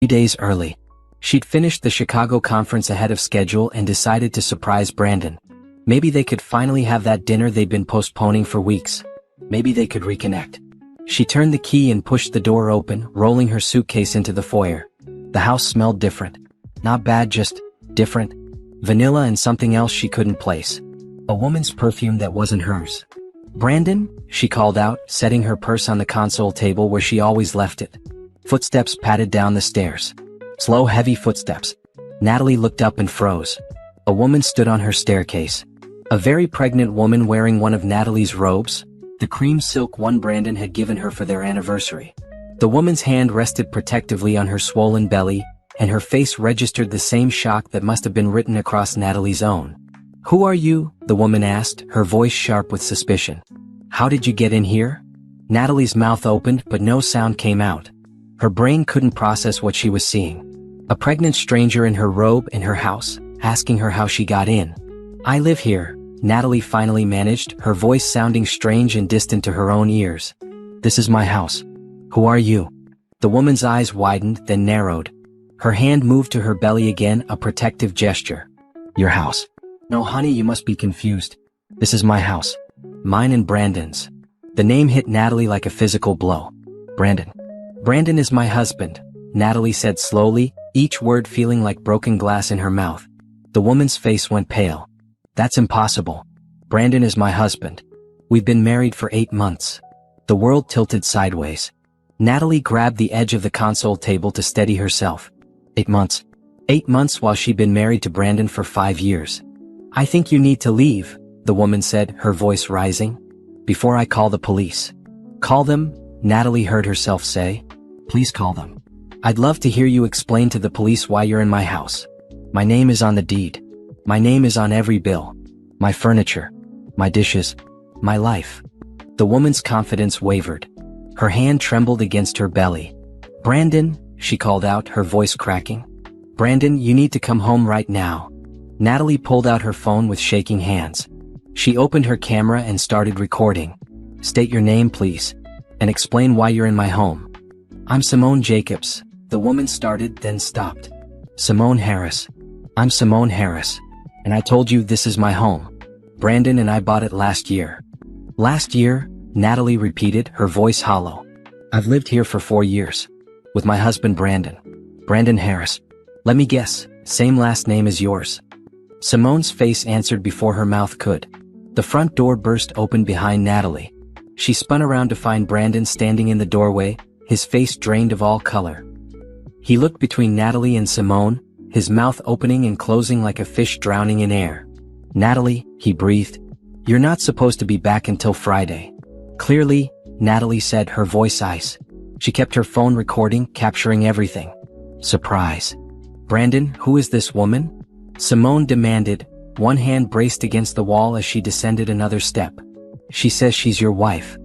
days early. She'd finished the Chicago conference ahead of schedule and decided to surprise Brandon. Maybe they could finally have that dinner they'd been postponing for weeks. Maybe they could reconnect. She turned the key and pushed the door open, rolling her suitcase into the foyer. The house smelled different. Not bad, just different. Vanilla and something else she couldn't place. A woman's perfume that wasn't hers. "Brandon?" she called out, setting her purse on the console table where she always left it. Footsteps patted down the stairs. Slow, heavy footsteps. Natalie looked up and froze. A woman stood on her staircase. A very pregnant woman wearing one of Natalie's robes, the cream silk one Brandon had given her for their anniversary. The woman's hand rested protectively on her swollen belly, and her face registered the same shock that must have been written across Natalie's own. "Who are you?" the woman asked, her voice sharp with suspicion. "How did you get in here?" Natalie's mouth opened, but no sound came out. Her brain couldn't process what she was seeing. A pregnant stranger in her robe in her house, asking her how she got in. "I live here," Natalie finally managed, her voice sounding strange and distant to her own ears. "This is my house. Who are you?" The woman's eyes widened, then narrowed. Her hand moved to her belly again, a protective gesture. "Your house." "No, honey, you must be confused. This is my house. Mine and Brandon's." The name hit Natalie like a physical blow. "Brandon. Brandon is my husband," Natalie said slowly, each word feeling like broken glass in her mouth. The woman's face went pale. "That's impossible. Brandon is my husband. We've been married for 8 months. The world tilted sideways. Natalie grabbed the edge of the console table to steady herself. 8 months. 8 months while she'd been married to Brandon for 5 years. "I think you need to leave," the woman said, her voice rising. "Before I call the police." "Call them," Natalie heard herself say. "Please call them. I'd love to hear you explain to the police why you're in my house. My name is on the deed. My name is on every bill. My furniture. My dishes. My life." The woman's confidence wavered. Her hand trembled against her belly. "Brandon," she called out, her voice cracking. "Brandon, you need to come home right now." Natalie pulled out her phone with shaking hands. She opened her camera and started recording. "State your name, please. And explain why you're in my home." "I'm Simone Jacobs," the woman started, then stopped. "Simone Harris. I'm Simone Harris. And I told you this is my home. Brandon and I bought it last year." "Last year?" Natalie repeated, her voice hollow. "I've lived here for 4 years. With my husband Brandon. Brandon Harris. Let me guess, same last name as yours." Simone's face answered before her mouth could. The front door burst open behind Natalie. She spun around to find Brandon standing in the doorway, his face drained of all color. He looked between Natalie and Simone, his mouth opening and closing like a fish drowning in air. "Natalie," he breathed. "You're not supposed to be back until Friday." "Clearly," Natalie said, her voice ice. She kept her phone recording, capturing everything. "Surprise. Brandon, who is this woman?" Simone demanded, one hand braced against the wall as she descended another step. "She says she's your wife."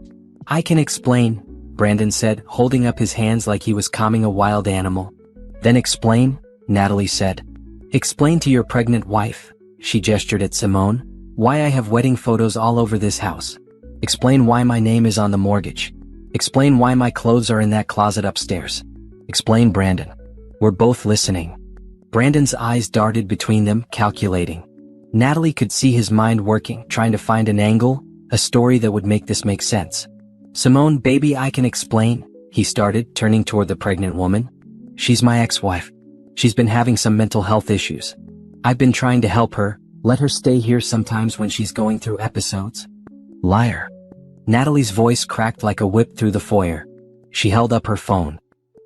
"I can explain," Brandon said, holding up his hands like he was calming a wild animal. "Then explain," Natalie said. "Explain to your pregnant wife," she gestured at Simone, "why I have wedding photos all over this house. Explain why my name is on the mortgage. Explain why my clothes are in that closet upstairs. Explain, Brandon." "We're both listening." Brandon's eyes darted between them, calculating. Natalie could see his mind working, trying to find an angle, a story that would make this make sense. "Simone, baby, I can explain," he started, turning toward the pregnant woman. "She's my ex-wife. She's been having some mental health issues. I've been trying to help her, let her stay here sometimes when she's going through episodes." "Liar." Natalie's voice cracked like a whip through the foyer. She held up her phone.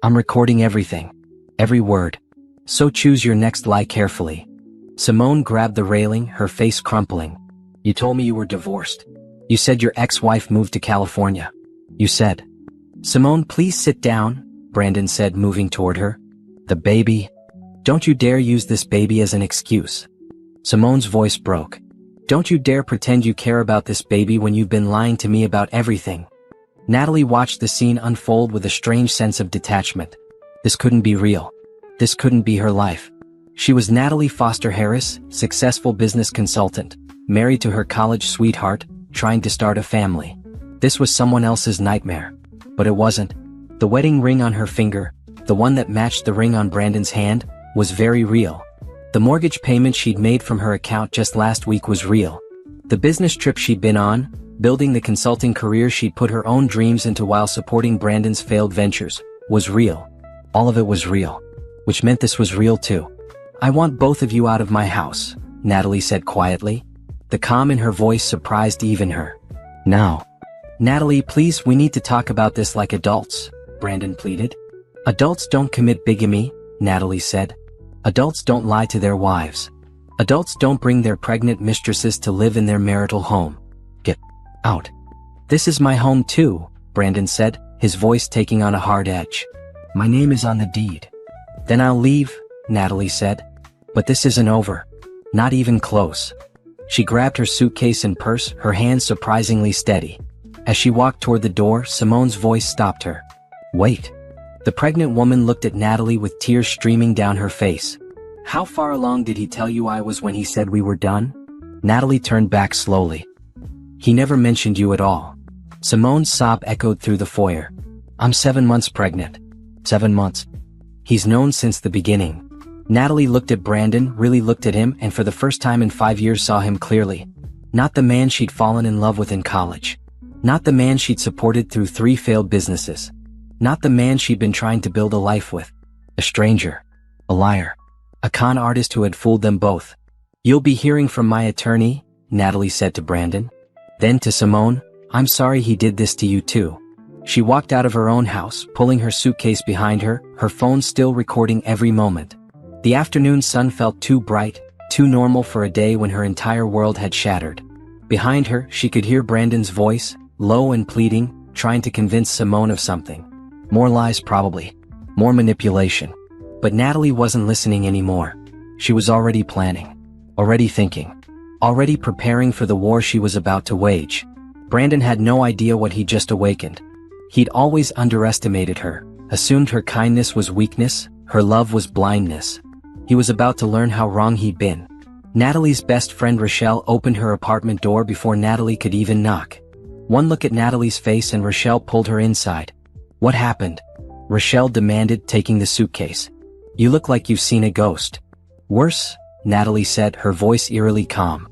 "I'm recording everything. Every word. So choose your next lie carefully." Simone grabbed the railing, her face crumpling. "You told me you were divorced. You said your ex-wife moved to California. You said." "Simone, please sit down," Brandon said, moving toward her. "The baby. Don't you dare use this baby as an excuse." Simone's voice broke. "Don't you dare pretend you care about this baby when you've been lying to me about everything." Natalie watched the scene unfold with a strange sense of detachment. This couldn't be real. This couldn't be her life. She was Natalie Foster Harris, successful business consultant, married to her college sweetheart, trying to start a family. This was someone else's nightmare. But it wasn't. The wedding ring on her finger, the one that matched the ring on Brandon's hand, was very real. The mortgage payment she'd made from her account just last week was real. The business trip she'd been on, building the consulting career she'd put her own dreams into while supporting Brandon's failed ventures, was real. All of it was real. Which meant this was real too. "I want both of you out of my house," Natalie said quietly. The calm in her voice surprised even her. "Now." "Natalie, please, we need to talk about this like adults," Brandon pleaded. "Adults don't commit bigamy," Natalie said. "Adults don't lie to their wives. Adults don't bring their pregnant mistresses to live in their marital home. Get out." "This is my home too," Brandon said, his voice taking on a hard edge. "My name is on the deed." "Then I'll leave," Natalie said. "But this isn't over. Not even close." She grabbed her suitcase and purse, her hands surprisingly steady. As she walked toward the door, Simone's voice stopped her. "Wait." The pregnant woman looked at Natalie with tears streaming down her face. "How far along did he tell you I was when he said we were done?" Natalie turned back slowly. "He never mentioned you at all." Simone's sob echoed through the foyer. "I'm 7 months pregnant." 7 months. "He's known since the beginning." Natalie looked at Brandon, really looked at him, and for the first time in 5 years saw him clearly. Not the man she'd fallen in love with in college. Not the man she'd supported through 3 failed businesses. Not the man she'd been trying to build a life with. A stranger. A liar. A con artist who had fooled them both. "You'll be hearing from my attorney," Natalie said to Brandon. Then to Simone, "I'm sorry he did this to you too." She walked out of her own house, pulling her suitcase behind her, her phone still recording every moment. The afternoon sun felt too bright, too normal for a day when her entire world had shattered. Behind her, she could hear Brandon's voice, low and pleading, trying to convince Simone of something. More lies probably. More manipulation. But Natalie wasn't listening anymore. She was already planning. Already thinking. Already preparing for the war she was about to wage. Brandon had no idea what he'd just awakened. He'd always underestimated her, assumed her kindness was weakness, her love was blindness. He was about to learn how wrong he'd been. Natalie's best friend Rochelle opened her apartment door before Natalie could even knock. One look at Natalie's face and Rochelle pulled her inside. "What happened?" Rochelle demanded, taking the suitcase. "You look like you've seen a ghost." "Worse," Natalie said, her voice eerily calm.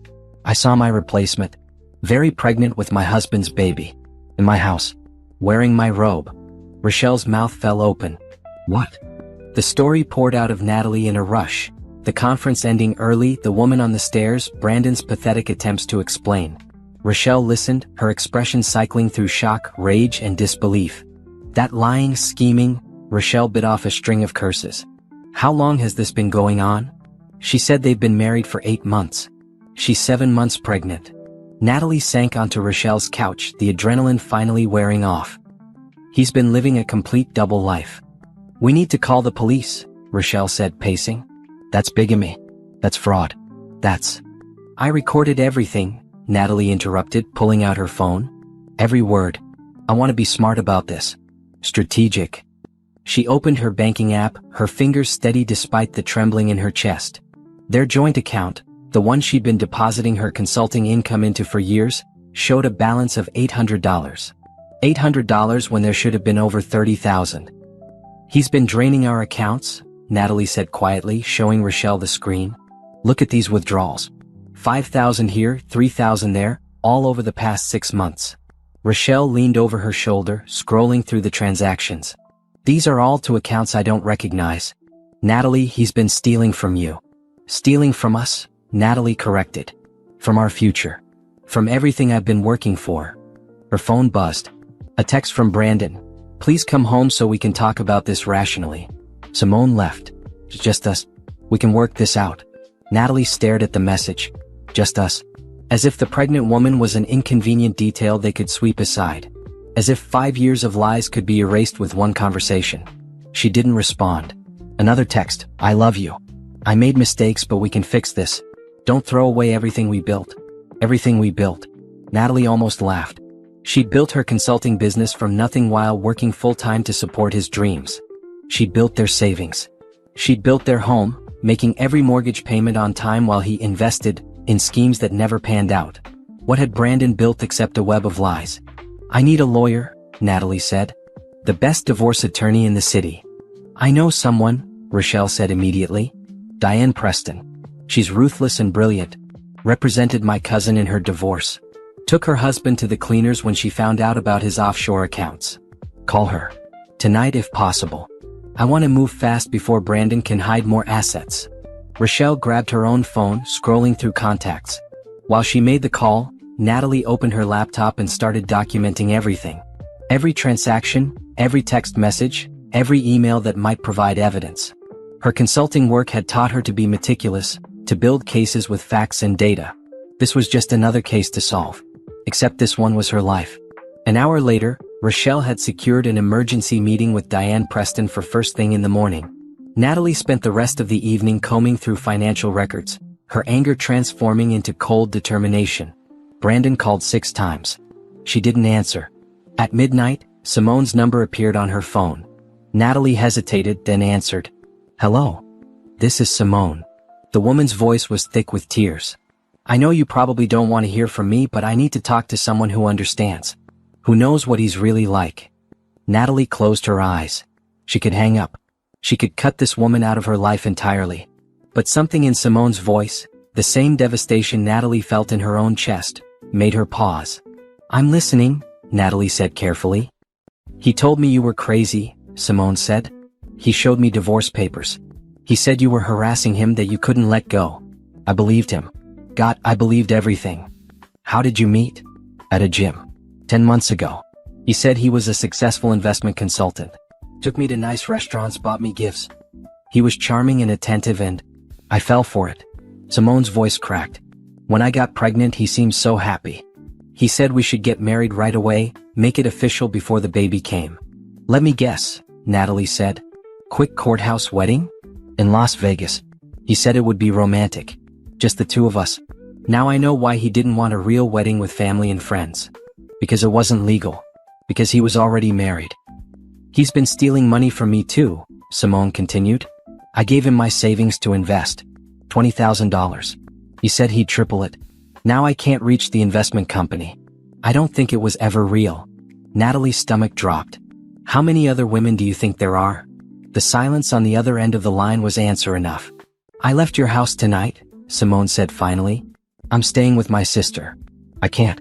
"I saw my replacement. Very pregnant with my husband's baby. In my house. Wearing my robe." Rochelle's mouth fell open. "What?" The story poured out of Natalie in a rush. The conference ending early, the woman on the stairs, Brandon's pathetic attempts to explain. Rochelle listened, her expression cycling through shock, rage, and disbelief. That lying, scheming, Rochelle bit off a string of curses. "How long has this been going on?" She said they've been married for 8 months. She's 7 months pregnant. Natalie sank onto Rochelle's couch, the adrenaline finally wearing off. "He's been living a complete double life." "We need to call the police," Rochelle said, pacing. "That's bigamy. That's fraud. That's—" "I recorded everything," Natalie interrupted, pulling out her phone. "Every word. I want to be smart about this. Strategic." She opened her banking app, her fingers steady despite the trembling in her chest. Their joint account, the one she'd been depositing her consulting income into for years, showed a balance of $800. $800 when there should have been over $30,000. "He's been draining our accounts," Natalie said quietly, showing Rochelle the screen. "Look at these withdrawals. 5,000 here, 3,000 there, all over the past 6 months." Rochelle leaned over her shoulder, scrolling through the transactions. "These are all to accounts I don't recognize." "Natalie, he's been stealing from you." "Stealing from us," Natalie corrected. "From our future. From everything I've been working for." Her phone buzzed. A text from Brandon. "Please come home so we can talk about this rationally." Simone left. "Just us. We can work this out." Natalie stared at the message. "Just us." As if the pregnant woman was an inconvenient detail they could sweep aside. As if 5 years of lies could be erased with one conversation. She didn't respond. Another text. "I love you. I made mistakes, but we can fix this. Don't throw away everything we built." Everything we built. Natalie almost laughed. She'd built her consulting business from nothing while working full-time to support his dreams. She'd built their savings. She'd built their home, making every mortgage payment on time while he invested in schemes that never panned out. What had Brandon built except a web of lies? "I need a lawyer," Natalie said. "The best divorce attorney in the city. I know someone, Rochelle said immediately. Diane Preston. She's ruthless and brilliant. Represented my cousin in her divorce. Took her husband to the cleaners when she found out about his offshore accounts. Call her. Tonight if possible. I want to move fast before Brandon can hide more assets. Rochelle grabbed her own phone, scrolling through contacts. While she made the call, Natalie opened her laptop and started documenting everything. Every transaction, every text message, every email that might provide evidence. Her consulting work had taught her to be meticulous, to build cases with facts and data. This was just another case to solve. Except this one was her life. An hour later, Rochelle had secured an emergency meeting with Diane Preston for first thing in the morning. Natalie spent the rest of the evening combing through financial records, her anger transforming into cold determination. Brandon called 6 times. She didn't answer. At midnight, Simone's number appeared on her phone. Natalie hesitated, then answered. Hello. This is Simone. The woman's voice was thick with tears. I know you probably don't want to hear from me, but I need to talk to someone who understands. Who knows what he's really like. Natalie closed her eyes. She could hang up. She could cut this woman out of her life entirely. But something in Simone's voice, the same devastation Natalie felt in her own chest, made her pause. I'm listening, Natalie said carefully. He told me you were crazy, Simone said. He showed me divorce papers. He said you were harassing him, that you couldn't let go. I believed him. God, I believed everything. How did you meet? At a gym. 10 months ago. He said he was a successful investment consultant. Took me to nice restaurants, bought me gifts. He was charming and attentive and I fell for it. Simone's voice cracked. When I got pregnant, he seemed so happy. He said we should get married right away, make it official before the baby came. Let me guess, Natalie said. Quick courthouse wedding? In Las Vegas. He said it would be romantic. Just the two of us. Now I know why he didn't want a real wedding with family and friends. Because it wasn't legal. Because he was already married. He's been stealing money from me too, Simone continued. I gave him my savings to invest. $20,000. He said he'd triple it. Now I can't reach the investment company. I don't think it was ever real. Natalie's stomach dropped. How many other women do you think there are? The silence on the other end of the line was answer enough. I left your house tonight, Simone said finally. I'm staying with my sister. I can't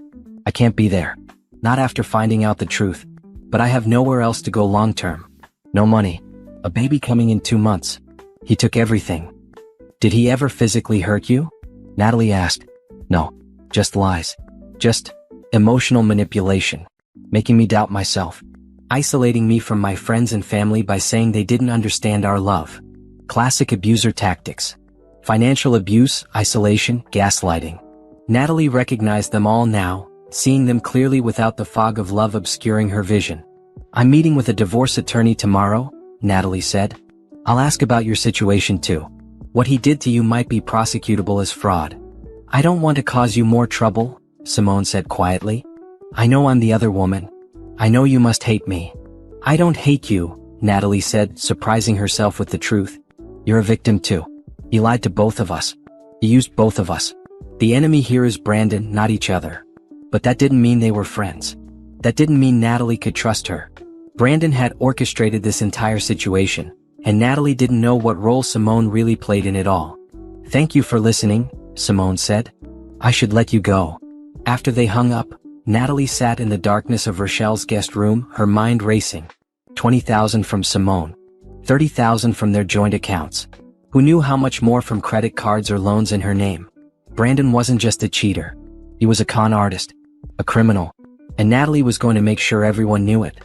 be there. Not after finding out the truth. But I have nowhere else to go long term. No money. A baby coming in 2 months. He took everything. Did he ever physically hurt you? Natalie asked. No. Just lies. Just emotional manipulation. Making me doubt myself. Isolating me from my friends and family by saying they didn't understand our love. Classic abuser tactics. Financial abuse, isolation, gaslighting. Natalie recognized them all now, seeing them clearly without the fog of love obscuring her vision. I'm meeting with a divorce attorney tomorrow, Natalie said. I'll ask about your situation too. What he did to you might be prosecutable as fraud. I don't want to cause you more trouble, Simone said quietly. I know I'm the other woman. I know you must hate me. I don't hate you, Natalie said, surprising herself with the truth. You're a victim too. He lied to both of us. He used both of us. The enemy here is Brandon, not each other. But that didn't mean they were friends. That didn't mean Natalie could trust her. Brandon had orchestrated this entire situation, and Natalie didn't know what role Simone really played in it all. Thank you for listening, Simone said. I should let you go. After they hung up, Natalie sat in the darkness of Rochelle's guest room, her mind racing. $20,000 from Simone. $30,000 from their joint accounts. Who knew how much more from credit cards or loans in her name? Brandon wasn't just a cheater. He was a con artist. A criminal. And Natalie was going to make sure everyone knew it.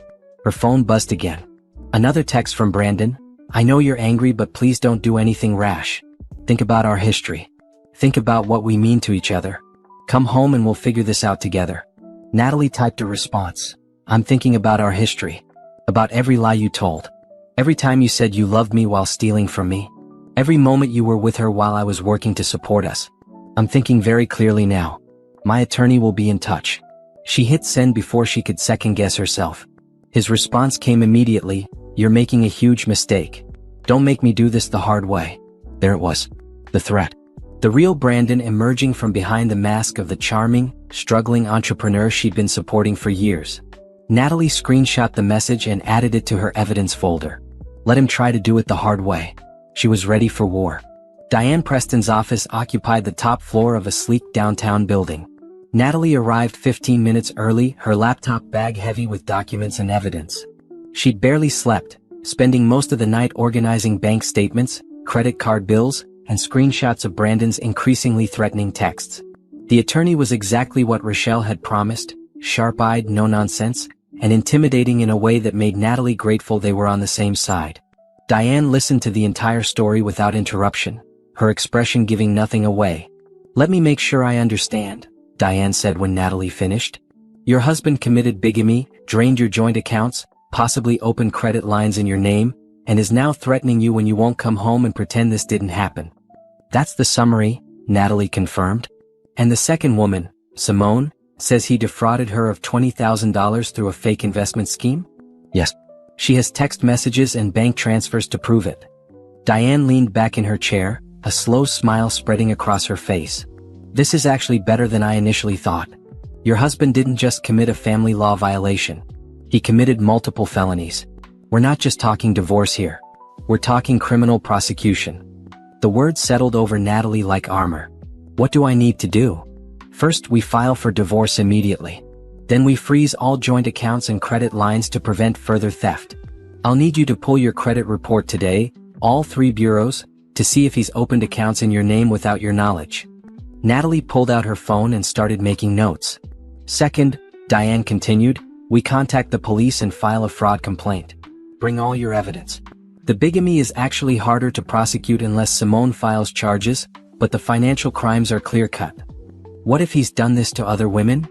Her phone buzzed again. Another text from Brandon. I know you're angry, but please don't do anything rash. Think about our history. Think about what we mean to each other. Come home and we'll figure this out together. Natalie typed a response. I'm thinking about our history. About every lie you told. Every time you said you loved me while stealing from me. Every moment you were with her while I was working to support us. I'm thinking very clearly now. My attorney will be in touch. She hit send before she could second-guess herself. His response came immediately. You're making a huge mistake. Don't make me do this the hard way. There it was. The threat. The real Brandon emerging from behind the mask of the charming, struggling entrepreneur she'd been supporting for years. Natalie screenshot the message and added it to her evidence folder. Let him try to do it the hard way. She was ready for war. Diane Preston's office occupied the top floor of a sleek downtown building. Natalie arrived 15 minutes early, her laptop bag heavy with documents and evidence. She'd barely slept, spending most of the night organizing bank statements, credit card bills, and screenshots of Brandon's increasingly threatening texts. The attorney was exactly what Rochelle had promised, sharp-eyed, no-nonsense, and intimidating in a way that made Natalie grateful they were on the same side. Diane listened to the entire story without interruption, her expression giving nothing away. "Let me make sure I understand," Diane said when Natalie finished. "Your husband committed bigamy, drained your joint accounts, possibly opened credit lines in your name, and is now threatening you when you won't come home and pretend this didn't happen." "That's the summary," Natalie confirmed. "And the second woman, Simone, says he defrauded her of $20,000 through a fake investment scheme?" "Yes. She has text messages and bank transfers to prove it." Diane leaned back in her chair, a slow smile spreading across her face. "This is actually better than I initially thought. Your husband didn't just commit a family law violation. He committed multiple felonies. We're not just talking divorce here. We're talking criminal prosecution." The words settled over Natalie like armor. "What do I need to do?" "First, we file for divorce immediately. Then we freeze all joint accounts and credit lines to prevent further theft. I'll need you to pull your credit report today, all 3 bureaus, to see if he's opened accounts in your name without your knowledge." Natalie pulled out her phone and started making notes. "Second," Diane continued, "we contact the police and file a fraud complaint. Bring all your evidence. The bigamy is actually harder to prosecute unless Simone files charges, but the financial crimes are clear-cut. What if he's done this to other women?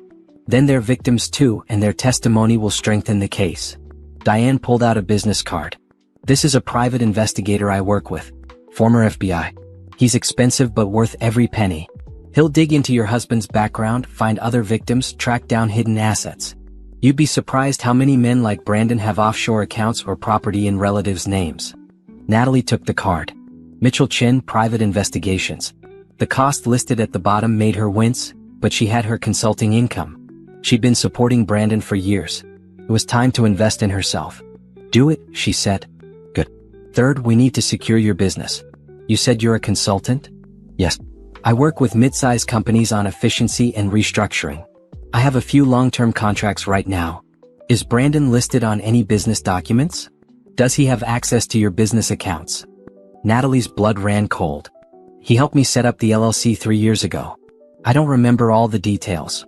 Then they're victims too, and their testimony will strengthen the case." Diane pulled out a business card. "This is a private investigator I work with. Former FBI. He's expensive but worth every penny. He'll dig into your husband's background, find other victims, track down hidden assets. You'd be surprised how many men like Brandon have offshore accounts or property in relatives' names." Natalie took the card. "Mitchell Chin, Private Investigations." The cost listed at the bottom made her wince, but she had her consulting income. She'd been supporting Brandon for years. It was time to invest in herself. "Do it," she said. "Good. Third, we need to secure your business. You said you're a consultant?" "Yes. I work with mid-sized companies on efficiency and restructuring. I have a few long-term contracts right now. Is Brandon listed on any business documents? Does he have access to your business accounts?" Natalie's blood ran cold. "He helped me set up the LLC 3 years ago. I don't remember all the details.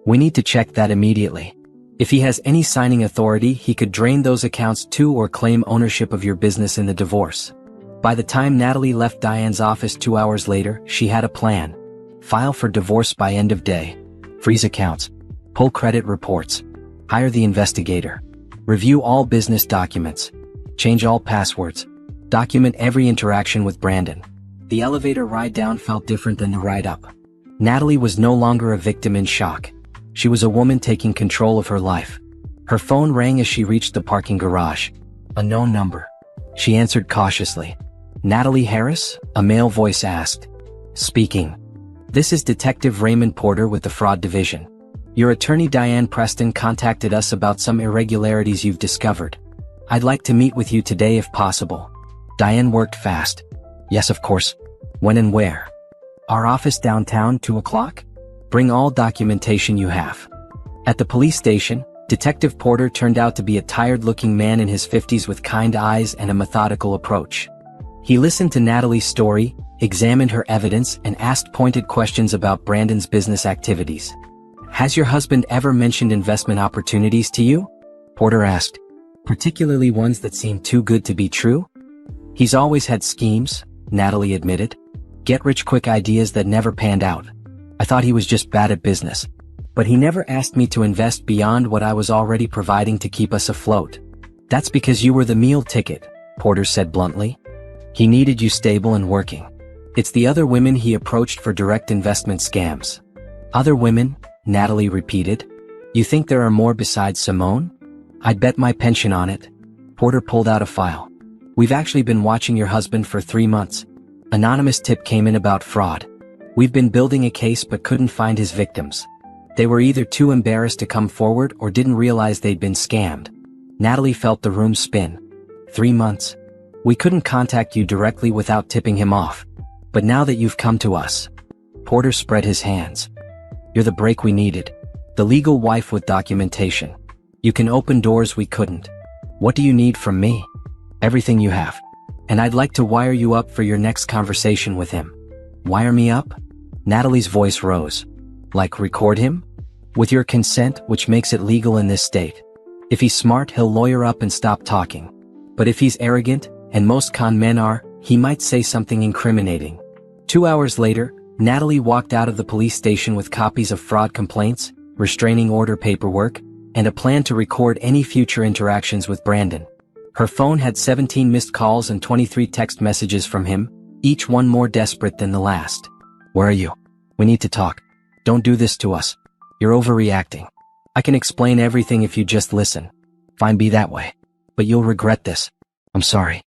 We need to check that immediately. If he has any signing authority, he could drain those accounts too or claim ownership of your business in the divorce." By the time Natalie left Diane's office 2 hours later, she had a plan. File for divorce by end of day. Freeze accounts. Pull credit reports. Hire the investigator. Review all business documents. Change all passwords. Document every interaction with Brandon. The elevator ride down felt different than the ride up. Natalie was no longer a victim in shock. She was a woman taking control of her life. Her phone rang as she reached the parking garage. A known number. She answered cautiously. "Natalie Harris?" a male voice asked. "Speaking. This is Detective Raymond Porter with the Fraud Division. Your attorney Diane Preston contacted us about some irregularities you've discovered. I'd like to meet with you today if possible." Diane worked fast. "Yes, of course. When and where?" "Our office downtown, 2 o'clock. Bring all documentation you have." At the police station, Detective Porter turned out to be a tired-looking man in his 50s with kind eyes and a methodical approach. He listened to Natalie's story, examined her evidence, and asked pointed questions about Brandon's business activities. "Has your husband ever mentioned investment opportunities to you?" Porter asked. "Particularly ones that seem too good to be true?" "He's always had schemes," Natalie admitted. "Get-rich-quick ideas that never panned out. I thought he was just bad at business. But he never asked me to invest beyond what I was already providing to keep us afloat." "That's because you were the meal ticket," Porter said bluntly. "He needed you stable and working. It's the other women he approached for direct investment scams." "Other women?" Natalie repeated. "You think there are more besides Simone?" "I'd bet my pension on it." Porter pulled out a file. "We've actually been watching your husband for 3 months. Anonymous tip came in about fraud. We've been building a case but couldn't find his victims. They were either too embarrassed to come forward or didn't realize they'd been scammed." Natalie felt the room spin. 3 months. We couldn't contact you directly without tipping him off. But now that you've come to us." Porter spread his hands. "You're the break we needed. The legal wife with documentation. You can open doors we couldn't. What do you need from me?" "Everything you have. And I'd like to wire you up for your next conversation with him." "Wire me up?" Natalie's voice rose. "Like record him? With your consent, which makes it legal in this state. If he's smart, he'll lawyer up and stop talking. But if he's arrogant, and most con men are, he might say something incriminating." 2 hours later, Natalie walked out of the police station with copies of fraud complaints, restraining order paperwork, and a plan to record any future interactions with Brandon. Her phone had 17 missed calls and 23 text messages from him, each one more desperate than the last. "Where are you? We need to talk. Don't do this to us. You're overreacting. I can explain everything if you just listen." "Fine, be that way. But you'll regret this. I'm sorry.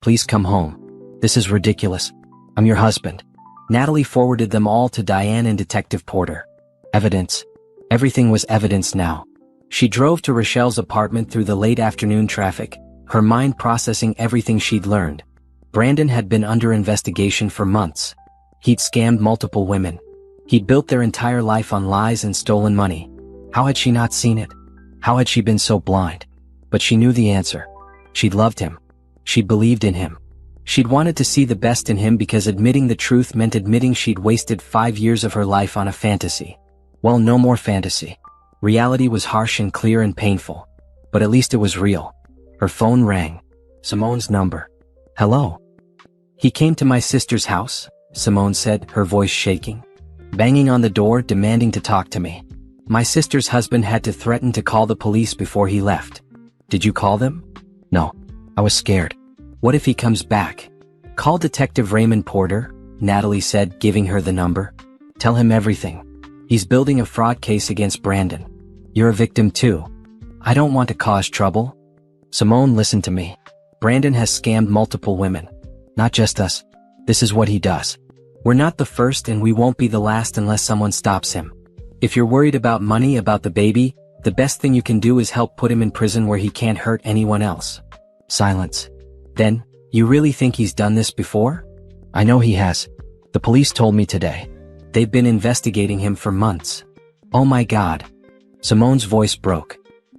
Please come home. This is ridiculous. I'm your husband." Natalie forwarded them all to Diane and Detective Porter. Evidence. Everything was evidence now. She drove to Rochelle's apartment through the late afternoon traffic, her mind processing everything she'd learned. Brandon had been under investigation for months. He'd scammed multiple women. He'd built their entire life on lies and stolen money. How had she not seen it? How had she been so blind? But she knew the answer. She'd loved him. She'd believed in him. She'd wanted to see the best in him because admitting the truth meant admitting she'd wasted 5 years of her life on a fantasy. Well, no more fantasy. Reality was harsh and clear and painful. But at least it was real. Her phone rang. Simone's number. "Hello." "He came to my sister's house," Simone said, her voice shaking. "Banging on the door, demanding to talk to me. My sister's husband had to threaten to call the police before he left." "Did you call them?" "No. I was scared. What if he comes back?" "Call Detective Raymond Porter," Natalie said, giving her the number. "Tell him everything. He's building a fraud case against Brandon. You're a victim too. I don't want to cause trouble." "Simone, listen to me. Brandon has scammed multiple women. Not just us. This is what he does. We're not the first and we won't be the last unless someone stops him. If you're worried about money, about the baby, the best thing you can do is help put him in prison where he can't hurt anyone else." Silence. "Then, you really think he's done this before?" "I know he has. The police told me today. They've been investigating him for months." "Oh my God." Simone's voice broke.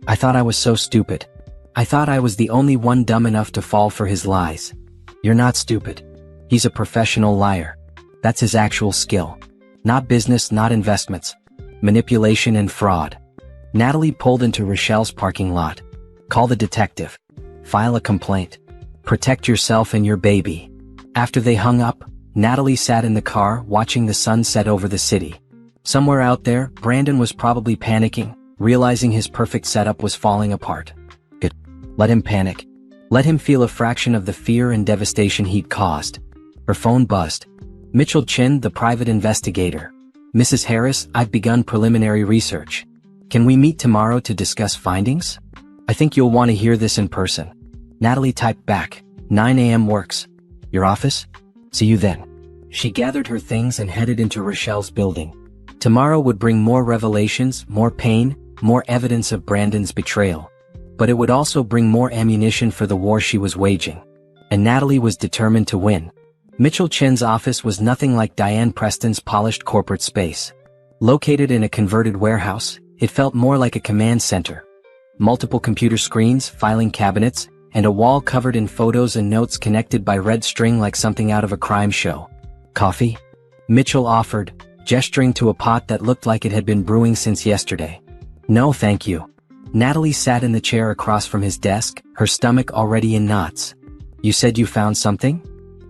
"I thought I was so stupid. I thought I was the only one dumb enough to fall for his lies." "You're not stupid. He's a professional liar. That's his actual skill. Not business, not investments. Manipulation and fraud." Natalie pulled into Rochelle's parking lot. "Call the detective. File a complaint. Protect yourself and your baby." After they hung up, Natalie sat in the car watching the sun set over the city. Somewhere out there, Brandon was probably panicking, realizing his perfect setup was falling apart. Good. Let him panic. Let him feel a fraction of the fear and devastation he'd caused. Her phone buzzed. Mitchell Chin, the private investigator. "Mrs. Harris, I've begun preliminary research. Can we meet tomorrow to discuss findings? I think you'll want to hear this in person." Natalie typed back. 9 a.m. works. "Your office? See you then." She gathered her things and headed into Rochelle's building. Tomorrow would bring more revelations, more pain, more evidence of Brandon's betrayal. But it would also bring more ammunition for the war she was waging. And Natalie was determined to win. Mitchell Chin's office was nothing like Diane Preston's polished corporate space. Located in a converted warehouse, it felt more like a command center. Multiple computer screens, filing cabinets, and a wall covered in photos and notes connected by red string like something out of a crime show. "Coffee?" Mitchell offered, gesturing to a pot that looked like it had been brewing since yesterday. "No, thank you." Natalie sat in the chair across from his desk, her stomach already in knots. "You said you found something?"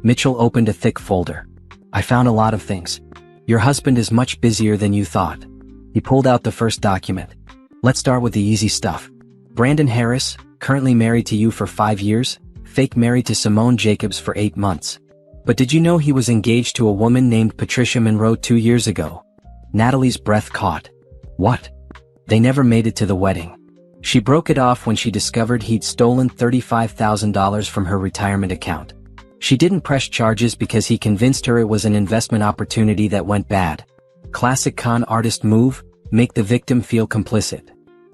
Mitchell opened a thick folder. "I found a lot of things. Your husband is much busier than you thought." He pulled out the first document. "Let's start with the easy stuff. Brandon Harris, currently married to you for 5 years, fake married to Simone Jacobs for 8 months. But did you know he was engaged to a woman named Patricia Monroe 2 years ago?" Natalie's breath caught. "What?" "They never made it to the wedding. She broke it off when she discovered he'd stolen $35,000 from her retirement account. She didn't press charges because he convinced her it was an investment opportunity that went bad. Classic con artist move, make the victim feel complicit."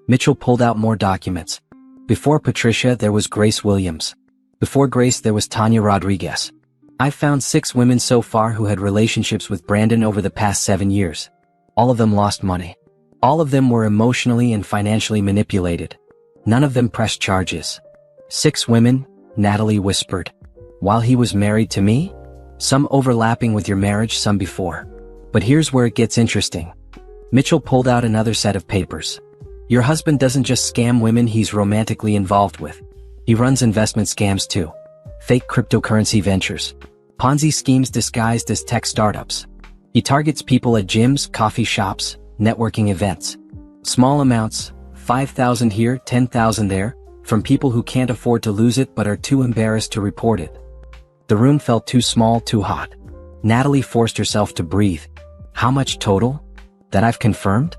Mitchell pulled out more documents. Before Patricia there was Grace Williams. Before Grace there was Tanya Rodriguez. I've found 6 women so far who had relationships with Brandon over the past 7 years. All of them lost money. All of them were emotionally and financially manipulated. None of them pressed charges. 6 women, Natalie whispered. While he was married to me? Some overlapping with your marriage, some before. But here's where it gets interesting. Mitchell pulled out another set of papers. Your husband doesn't just scam women he's romantically involved with. He runs investment scams too. Fake cryptocurrency ventures. Ponzi schemes disguised as tech startups. He targets people at gyms, coffee shops, networking events. Small amounts, 5,000 here, 10,000 there, from people who can't afford to lose it but are too embarrassed to report it. The room felt too small, too hot. Natalie forced herself to breathe. How much total? That I've confirmed?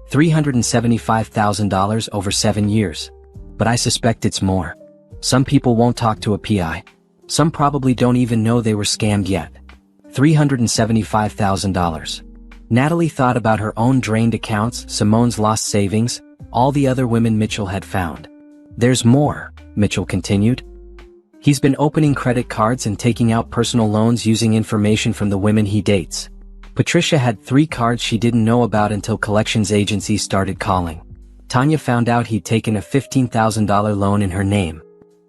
$375,000 over 7 years. But I suspect it's more. Some people won't talk to a PI. Some probably don't even know they were scammed yet. $375,000. Natalie thought about her own drained accounts, Simone's lost savings, all the other women Mitchell had found. There's more, Mitchell continued. He's been opening credit cards and taking out personal loans using information from the women he dates. Patricia had 3 cards she didn't know about until collections agencies started calling. Tanya found out he'd taken a $15,000 loan in her name.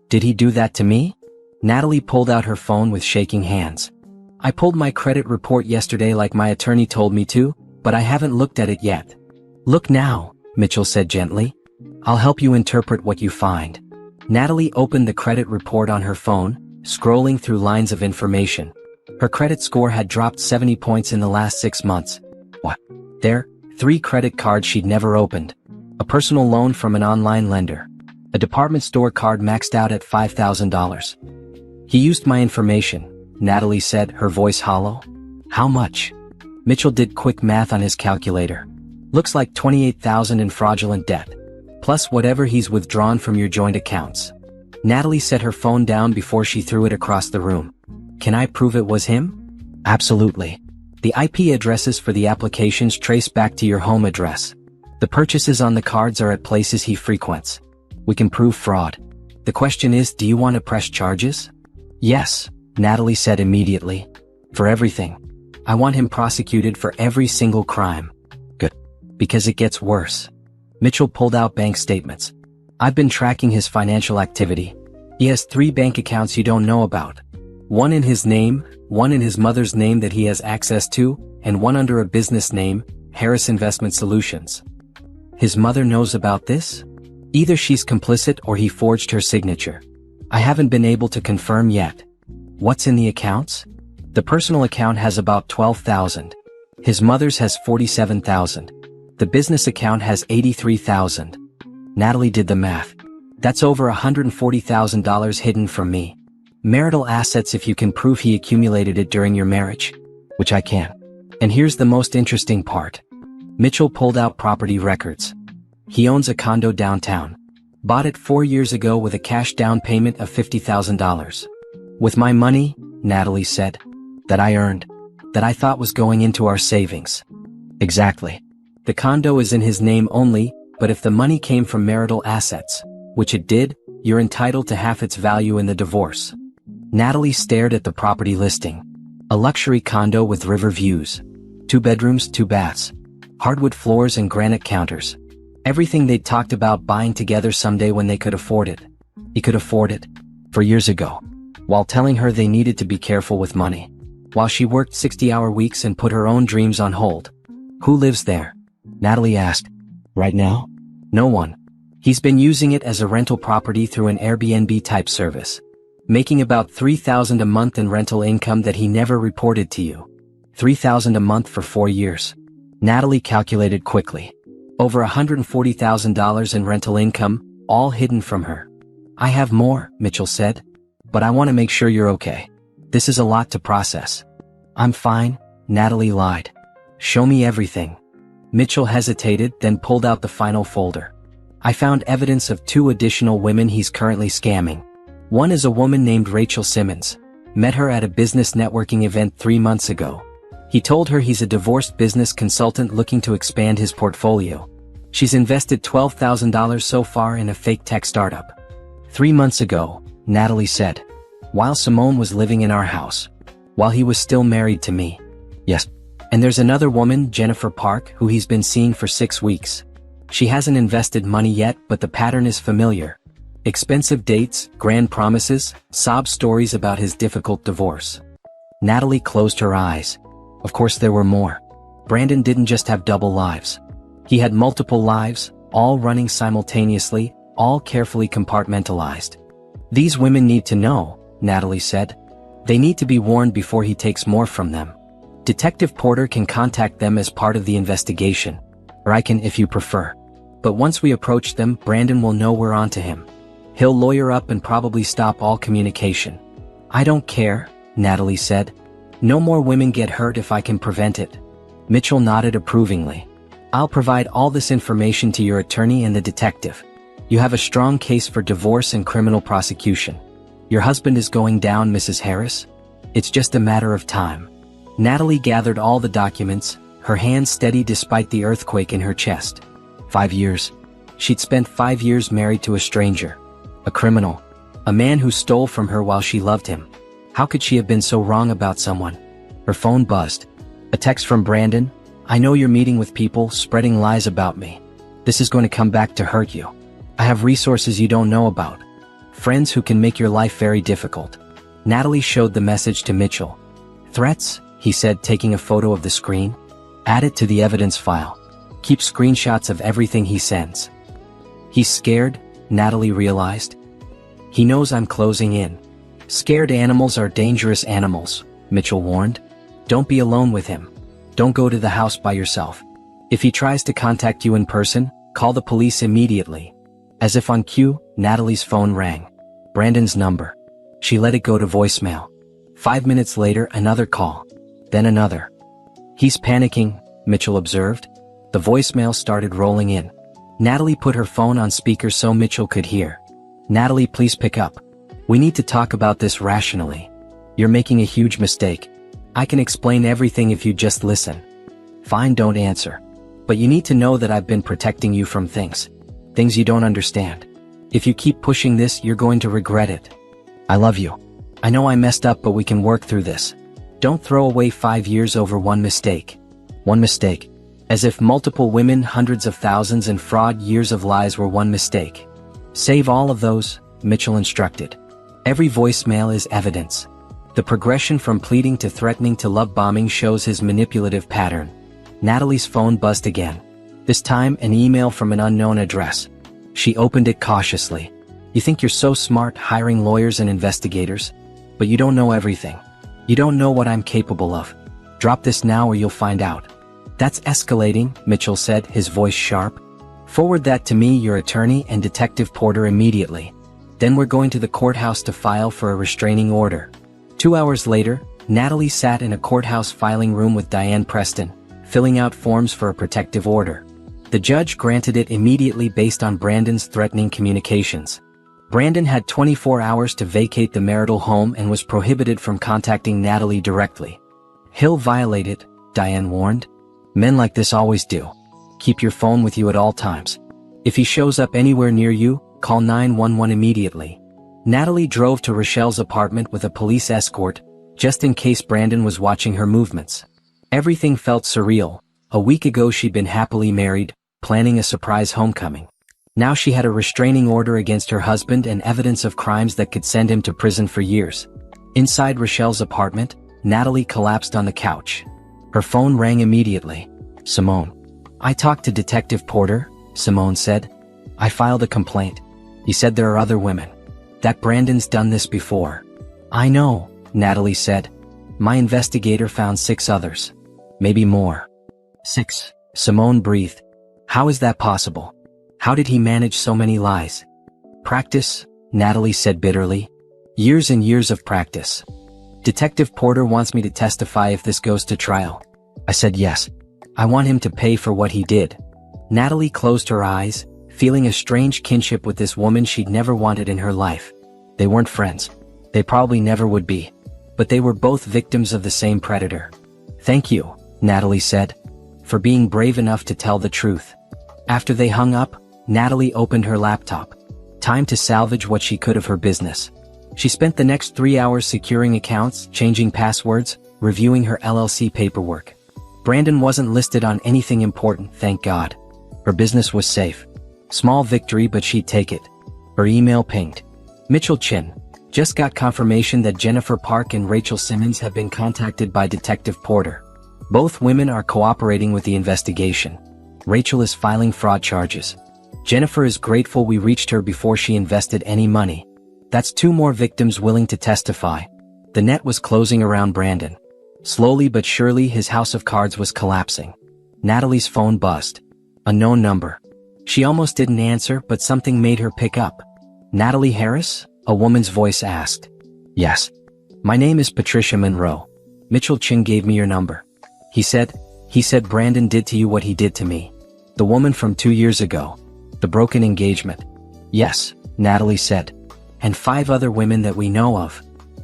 Did he do that to me? Natalie pulled out her phone with shaking hands. I pulled my credit report yesterday like my attorney told me to, but I haven't looked at it yet. Look now, Mitchell said gently. I'll help you interpret what you find. Natalie opened the credit report on her phone, scrolling through lines of information. Her credit score had dropped 70 points in the last 6 months. What? There, 3 credit cards she'd never opened. A personal loan from an online lender. A department store card maxed out at $5,000. He used my information, Natalie said, her voice hollow. How much? Mitchell did quick math on his calculator. Looks like $28,000 in fraudulent debt. Plus whatever he's withdrawn from your joint accounts. Natalie set her phone down before she threw it across the room. Can I prove it was him? Absolutely. The IP addresses for the applications trace back to your home address. The purchases on the cards are at places he frequents. We can prove fraud. The question is, do you want to press charges? Yes, Natalie said immediately. For everything. I want him prosecuted for every single crime. Good. Because it gets worse. Mitchell pulled out bank statements. I've been tracking his financial activity. He has 3 bank accounts you don't know about. One in his name, one in his mother's name that he has access to, and one under a business name, Harris Investment Solutions. His mother knows about this? Either she's complicit or he forged her signature. I haven't been able to confirm yet. What's in the accounts? The personal account has about $12,000. His mother's has $47,000. The business account has $83,000. Natalie did the math. That's over $140,000 hidden from me. Marital assets if you can prove he accumulated it during your marriage. Which I can. And here's the most interesting part. Mitchell pulled out property records. He owns a condo downtown. Bought it 4 years ago with a cash down payment of $50,000. With my money, Natalie said. That I earned. That I thought was going into our savings. Exactly. The condo is in his name only, but if the money came from marital assets, which it did, you're entitled to half its value in the divorce. Natalie stared at the property listing. A luxury condo with river views. 2 bedrooms, 2 baths. Hardwood floors and granite counters. Everything they'd talked about buying together someday when they could afford it. He could afford it. 4 years ago. While telling her they needed to be careful with money. While she worked 60-hour weeks and put her own dreams on hold. Who lives there? Natalie asked. Right now? No one. He's been using it as a rental property through an Airbnb-type service. Making about $3,000 a month in rental income that he never reported to you. $3,000 a month for 4 years. Natalie calculated quickly. Over $140,000 in rental income, all hidden from her. I have more, Mitchell said. But I want to make sure you're okay. This is a lot to process. I'm fine, Natalie lied. Show me everything. Mitchell hesitated, then pulled out the final folder. I found evidence of 2 additional women he's currently scamming. One is a woman named Rachel Simmons. Met her at a business networking event 3 months ago. He told her he's a divorced business consultant looking to expand his portfolio. She's invested $12,000 so far in a fake tech startup. 3 months ago, Natalie said. While Simone was living in our house. While he was still married to me. Yes. And there's another woman, Jennifer Park, who he's been seeing for 6 weeks. She hasn't invested money yet, but the pattern is familiar. Expensive dates, grand promises, sob stories about his difficult divorce. Natalie closed her eyes. Of course there were more. Brandon didn't just have double lives. He had multiple lives, all running simultaneously, all carefully compartmentalized. These women need to know, Natalie said. They need to be warned before he takes more from them. Detective Porter can contact them as part of the investigation. Or I can if you prefer. But once we approach them, Brandon will know we're onto him. He'll lawyer up and probably stop all communication. I don't care, Natalie said. No more women get hurt if I can prevent it. Mitchell nodded approvingly. I'll provide all this information to your attorney and the detective. You have a strong case for divorce and criminal prosecution. Your husband is going down, Mrs. Harris. It's just a matter of time. Natalie gathered all the documents, her hands steady despite the earthquake in her chest. 5 years. She'd spent 5 years married to a stranger. A criminal. A man who stole from her while she loved him. How could she have been so wrong about someone? Her phone buzzed. A text from Brandon. I know you're meeting with people, spreading lies about me. This is going to come back to hurt you. I have resources you don't know about. Friends who can make your life very difficult. Natalie showed the message to Mitchell. Threats, he said, taking a photo of the screen. Add it to the evidence file. Keep screenshots of everything he sends. He's scared, Natalie realized. He knows I'm closing in. Scared animals are dangerous animals, Mitchell warned. Don't be alone with him. Don't go to the house by yourself. If he tries to contact you in person, call the police immediately. As if on cue, Natalie's phone rang. Brandon's number. She let it go to voicemail. 5 minutes later, another call. Then another. He's panicking, Mitchell observed. The voicemail started rolling in. Natalie put her phone on speaker so Mitchell could hear. Natalie, please pick up. We need to talk about this rationally. You're making a huge mistake. I can explain everything if you just listen. Fine, don't answer. But you need to know that I've been protecting you from things. Things you don't understand. If you keep pushing this, you're going to regret it. I love you. I know I messed up, but we can work through this. Don't throw away 5 years over one mistake. One mistake. As if multiple women, hundreds of thousands, and fraud years of lies were one mistake. Save all of those, Mitchell instructed. Every voicemail is evidence. The progression from pleading to threatening to love bombing shows his manipulative pattern. Natalie's phone buzzed again. This time, an email from an unknown address. She opened it cautiously. You think you're so smart hiring lawyers and investigators? But you don't know everything. You don't know what I'm capable of. Drop this now or you'll find out. That's escalating, Mitchell said, his voice sharp. Forward that to me, your attorney, and Detective Porter immediately. Then we're going to the courthouse to file for a restraining order. 2 hours later, Natalie sat in a courthouse filing room with Diane Preston, filling out forms for a protective order. The judge granted it immediately based on Brandon's threatening communications. Brandon had 24 hours to vacate the marital home and was prohibited from contacting Natalie directly. He'll violate it, Diane warned. Men like this always do. Keep your phone with you at all times. If he shows up anywhere near you, call 911 immediately. Natalie drove to Rochelle's apartment with a police escort, just in case Brandon was watching her movements. Everything felt surreal. A week ago she'd been happily married, planning a surprise homecoming. Now she had a restraining order against her husband and evidence of crimes that could send him to prison for years. Inside Rochelle's apartment, Natalie collapsed on the couch. Her phone rang immediately. Simone. I talked to Detective Porter, Simone said. I filed a complaint. He said there are other women. That Brandon's done this before. I know, Natalie said. My investigator found 6 others. Maybe more. 6, Simone breathed. How is that possible? How did he manage so many lies? Practice, Natalie said bitterly. Years and years of practice. Detective Porter wants me to testify if this goes to trial. I said yes. I want him to pay for what he did. Natalie closed her eyes, feeling a strange kinship with this woman she'd never wanted in her life. They weren't friends. They probably never would be. But they were both victims of the same predator. Thank you, Natalie said, for being brave enough to tell the truth. After they hung up, Natalie opened her laptop. Time to salvage what she could of her business. She spent the next 3 hours securing accounts, changing passwords, reviewing her LLC paperwork. Brandon wasn't listed on anything important, thank God. Her business was safe. Small victory, but she'd take it. Her email pinged. Mitchell Chin. Just got confirmation that Jennifer Park and Rachel Simmons have been contacted by Detective Porter. Both women are cooperating with the investigation. Rachel is filing fraud charges. Jennifer is grateful we reached her before she invested any money. That's 2 more victims willing to testify. The net was closing around Brandon. Slowly but surely his house of cards was collapsing. Natalie's phone buzzed. Unknown number. She almost didn't answer, but something made her pick up. Natalie Harris? A woman's voice asked. Yes. My name is Patricia Monroe. Mitchell Chin gave me your number. He said Brandon did to you what he did to me. The woman from 2 years ago. The broken engagement. Yes, Natalie said. And 5 other women that we know of.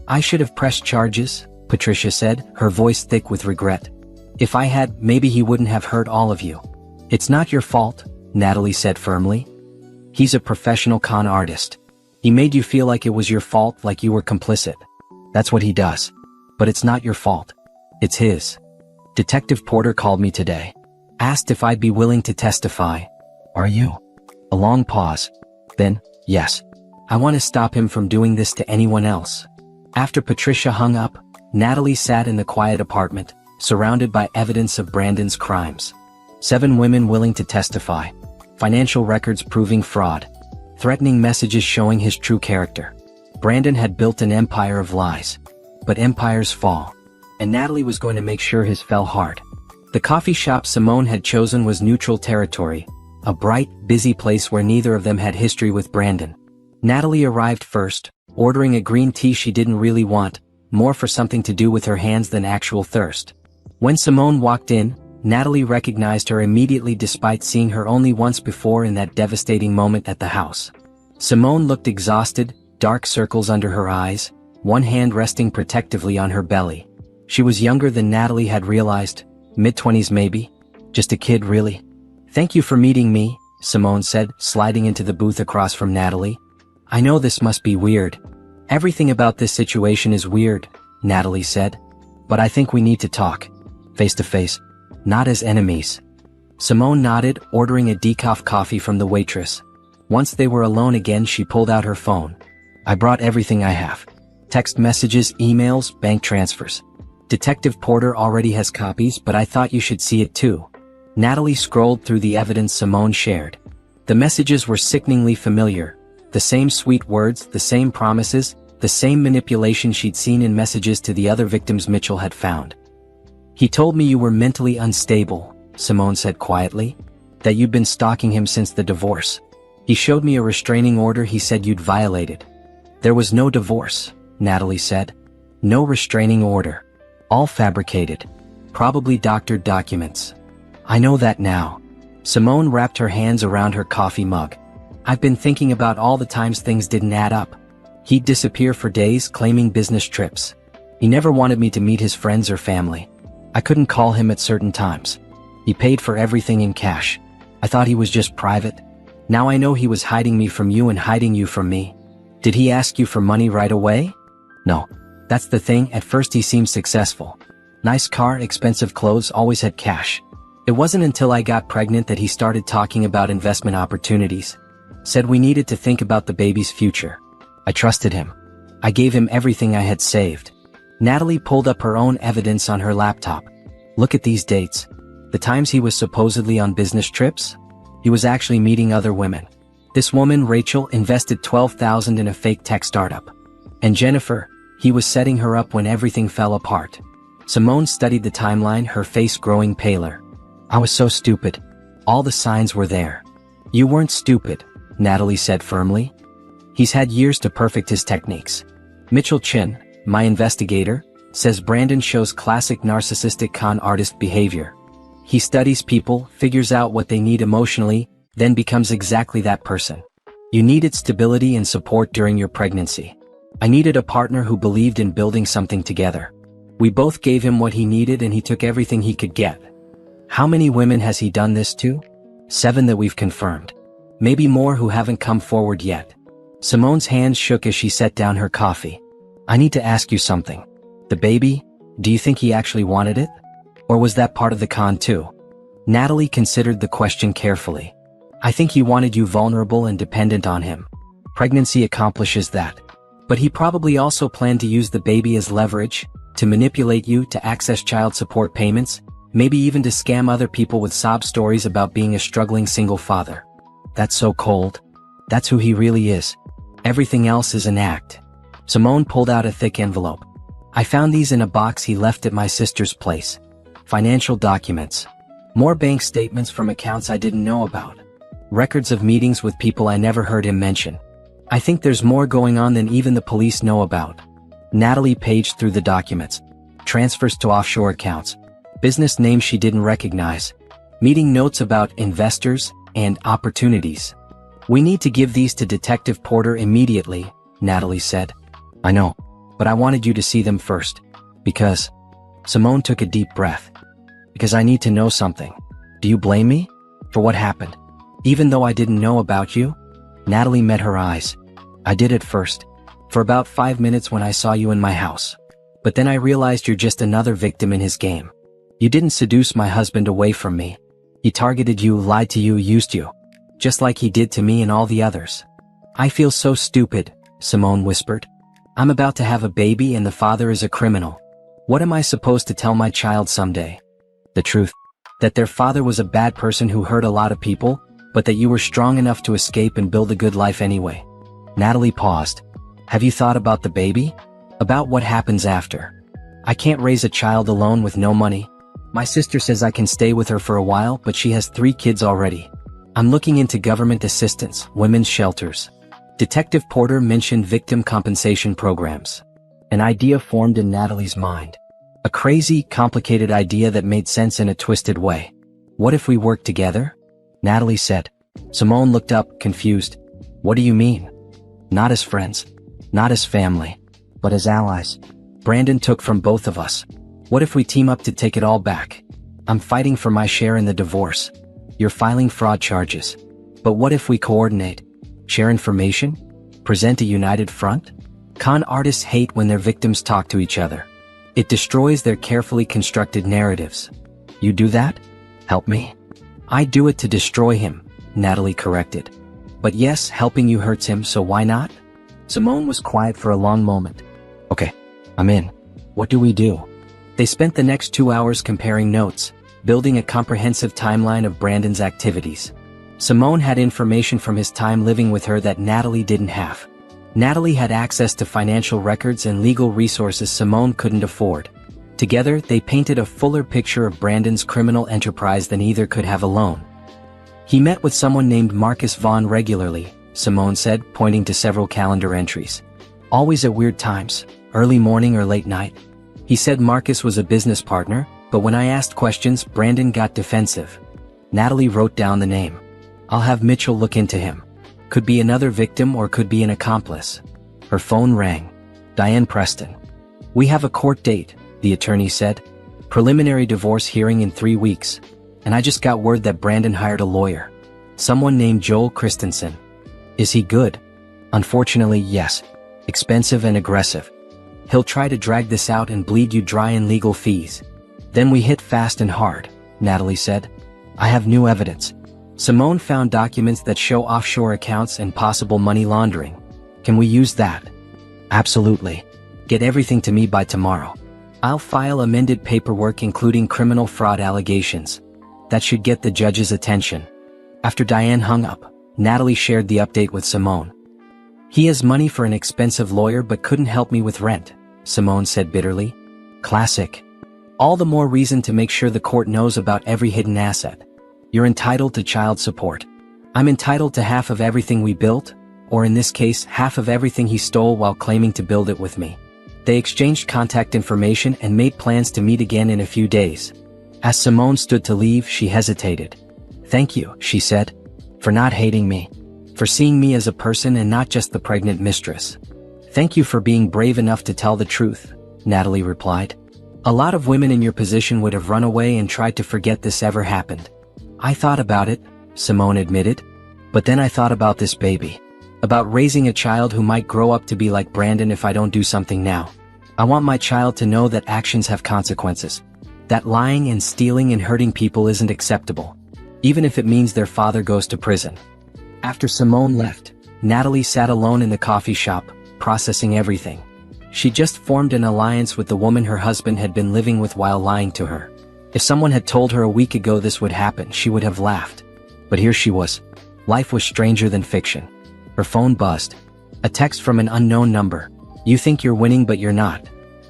I should have pressed charges, Patricia said, her voice thick with regret. If I had, maybe he wouldn't have hurt all of you. It's not your fault, Natalie said firmly. He's a professional con artist. He made you feel like it was your fault, like you were complicit. That's what he does. But it's not your fault. It's his. Detective Porter called me today. Asked if I'd be willing to testify. Are you? A long pause. Then, yes. I want to stop him from doing this to anyone else. After Patricia hung up, Natalie sat in the quiet apartment, surrounded by evidence of Brandon's crimes. 7 women willing to testify. Financial records proving fraud. Threatening messages showing his true character. Brandon had built an empire of lies. But empires fall. And Natalie was going to make sure his fell hard. The coffee shop Simone had chosen was neutral territory. A bright, busy place where neither of them had history with Brandon. Natalie arrived first, ordering a green tea she didn't really want, more for something to do with her hands than actual thirst. When Simone walked in, Natalie recognized her immediately despite seeing her only once before in that devastating moment at the house. Simone looked exhausted, dark circles under her eyes, one hand resting protectively on her belly. She was younger than Natalie had realized, mid-20s maybe. Just a kid really. Thank you for meeting me, Simone said, sliding into the booth across from Natalie. I know this must be weird. Everything about this situation is weird, Natalie said. But I think we need to talk. Face to face. Not as enemies. Simone nodded, ordering a decaf coffee from the waitress. Once they were alone again, she pulled out her phone. I brought everything I have. Text messages, emails, bank transfers. Detective Porter already has copies, but I thought you should see it too. Natalie scrolled through the evidence Simone shared. The messages were sickeningly familiar. The same sweet words, the same promises, the same manipulation she'd seen in messages to the other victims Mitchell had found. He told me you were mentally unstable, Simone said quietly. That you'd been stalking him since the divorce. He showed me a restraining order he said you'd violated. There was no divorce, Natalie said. No restraining order. All fabricated. Probably doctored documents. I know that now. Simone wrapped her hands around her coffee mug. I've been thinking about all the times things didn't add up. He'd disappear for days claiming business trips. He never wanted me to meet his friends or family. I couldn't call him at certain times. He paid for everything in cash. I thought he was just private. Now I know he was hiding me from you and hiding you from me. Did he ask you for money right away? No. That's the thing, at first he seemed successful. Nice car, expensive clothes, always had cash. It wasn't until I got pregnant that he started talking about investment opportunities. Said we needed to think about the baby's future. I trusted him. I gave him everything I had saved. Natalie pulled up her own evidence on her laptop. Look at these dates. The times he was supposedly on business trips? He was actually meeting other women. This woman, Rachel, invested $12,000 in a fake tech startup. And Jennifer, he was setting her up when everything fell apart. Simone studied the timeline, her face growing paler. I was so stupid. All the signs were there. You weren't stupid, Natalie said firmly. He's had years to perfect his techniques. Mitchell Chin, my investigator, says Brandon shows classic narcissistic con artist behavior. He studies people, figures out what they need emotionally, then becomes exactly that person. You needed stability and support during your pregnancy. I needed a partner who believed in building something together. We both gave him what he needed and he took everything he could get. How many women has he done this to? 7 that we've confirmed. Maybe more who haven't come forward yet. Simone's hands shook as she set down her coffee. I need to ask you something. The baby, do you think he actually wanted it? Or was that part of the con too? Natalie considered the question carefully. I think he wanted you vulnerable and dependent on him. Pregnancy accomplishes that. But he probably also planned to use the baby as leverage, to manipulate you to access child support payments, maybe even to scam other people with sob stories about being a struggling single father. That's so cold. That's who he really is. Everything else is an act. Simone pulled out a thick envelope. I found these in a box he left at my sister's place. Financial documents. More bank statements from accounts I didn't know about. Records of meetings with people I never heard him mention. I think there's more going on than even the police know about. Natalie paged through the documents. Transfers to offshore accounts. Business names she didn't recognize. Meeting notes about investors and opportunities. We need to give these to Detective Porter immediately, Natalie said. I know, but I wanted you to see them first. Because... Simone took a deep breath. Because I need to know something. Do you blame me? For what happened? Even though I didn't know about you? Natalie met her eyes. I did at first. For about 5 minutes when I saw you in my house. But then I realized you're just another victim in his game. You didn't seduce my husband away from me. He targeted you, lied to you, used you. Just like he did to me and all the others. I feel so stupid, Simone whispered. I'm about to have a baby and the father is a criminal. What am I supposed to tell my child someday? The truth. That their father was a bad person who hurt a lot of people, but that you were strong enough to escape and build a good life anyway. Natalie paused. Have you thought about the baby? About what happens after? I can't raise a child alone with no money. My sister says I can stay with her for a while, but she has 3 kids already. I'm looking into government assistance, women's shelters. Detective Porter mentioned victim compensation programs. An idea formed in Natalie's mind. A crazy, complicated idea that made sense in a twisted way. What if we worked together? Natalie said. Simone looked up, confused. What do you mean? Not as friends. Not as family. But as allies. Brandon took from both of us. What if we team up to take it all back? I'm fighting for my share in the divorce. You're filing fraud charges. But what if we coordinate? Share information? Present a united front? Con artists hate when their victims talk to each other. It destroys their carefully constructed narratives. You do that? Help me? I do it to destroy him, Natalie corrected. But yes, helping you hurts him, so why not? Simone was quiet for a long moment. Okay, I'm in. What do we do? They spent the next 2 hours comparing notes, building a comprehensive timeline of Brandon's activities. Simone had information from his time living with her that Natalie didn't have. Natalie had access to financial records and legal resources Simone couldn't afford. Together, they painted a fuller picture of Brandon's criminal enterprise than either could have alone. He met with someone named Marcus Vaughn regularly, Simone said, pointing to several calendar entries. Always at weird times, early morning or late night. He said Marcus was a business partner, but when I asked questions, Brandon got defensive. Natalie wrote down the name. I'll have Mitchell look into him. Could be another victim or could be an accomplice. Her phone rang. Diane Preston. We have a court date, the attorney said. Preliminary divorce hearing in 3 weeks. And I just got word that Brandon hired a lawyer. Someone named Joel Christensen. Is he good? Unfortunately, yes. Expensive and aggressive. He'll try to drag this out and bleed you dry in legal fees. Then we hit fast and hard, Natalie said. I have new evidence. Simone found documents that show offshore accounts and possible money laundering. Can we use that? Absolutely. Get everything to me by tomorrow. I'll file amended paperwork including criminal fraud allegations. That should get the judge's attention. After Diane hung up, Natalie shared the update with Simone. He has money for an expensive lawyer but couldn't help me with rent, Simone said bitterly. Classic. All the more reason to make sure the court knows about every hidden asset. You're entitled to child support. I'm entitled to half of everything we built, or in this case, half of everything he stole while claiming to build it with me. They exchanged contact information and made plans to meet again in a few days. As Simone stood to leave, she hesitated. Thank you, she said, for not hating me, for seeing me as a person and not just the pregnant mistress. Thank you for being brave enough to tell the truth, Natalie replied. A lot of women in your position would have run away and tried to forget this ever happened. I thought about it, Simone admitted. But then I thought about this baby. About raising a child who might grow up to be like Brandon if I don't do something now. I want my child to know that actions have consequences. That lying and stealing and hurting people isn't acceptable, even if it means their father goes to prison. After Simone left, Natalie sat alone in the coffee shop, processing everything. She just formed an alliance with the woman her husband had been living with while lying to her. If someone had told her a week ago this would happen, she would have laughed. But here she was. Life was stranger than fiction. Her phone buzzed. A text from an unknown number. You think you're winning but you're not.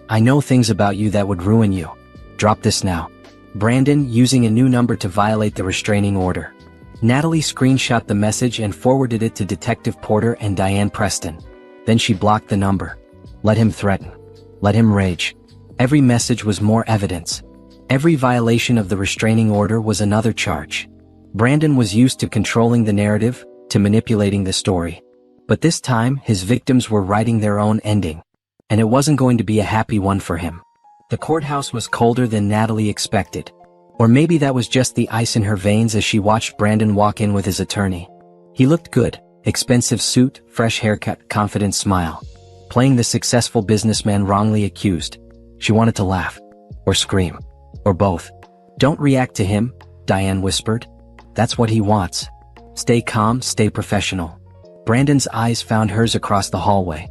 I know things about you that would ruin you. Drop this now. Brandon using a new number to violate the restraining order. Natalie screenshot the message and forwarded it to Detective Porter and Diane Preston. Then she blocked the number. Let him threaten. Let him rage. Every message was more evidence. Every violation of the restraining order was another charge. Brandon was used to controlling the narrative, to manipulating the story. But this time, his victims were writing their own ending. And it wasn't going to be a happy one for him. The courthouse was colder than Natalie expected. Or maybe that was just the ice in her veins as she watched Brandon walk in with his attorney. He looked good, expensive suit, fresh haircut, confident smile. Playing the successful businessman wrongly accused. She wanted to laugh. Or scream. Or both. Don't react to him, Diane whispered. That's what he wants. Stay calm, stay professional. Brandon's eyes found hers across the hallway.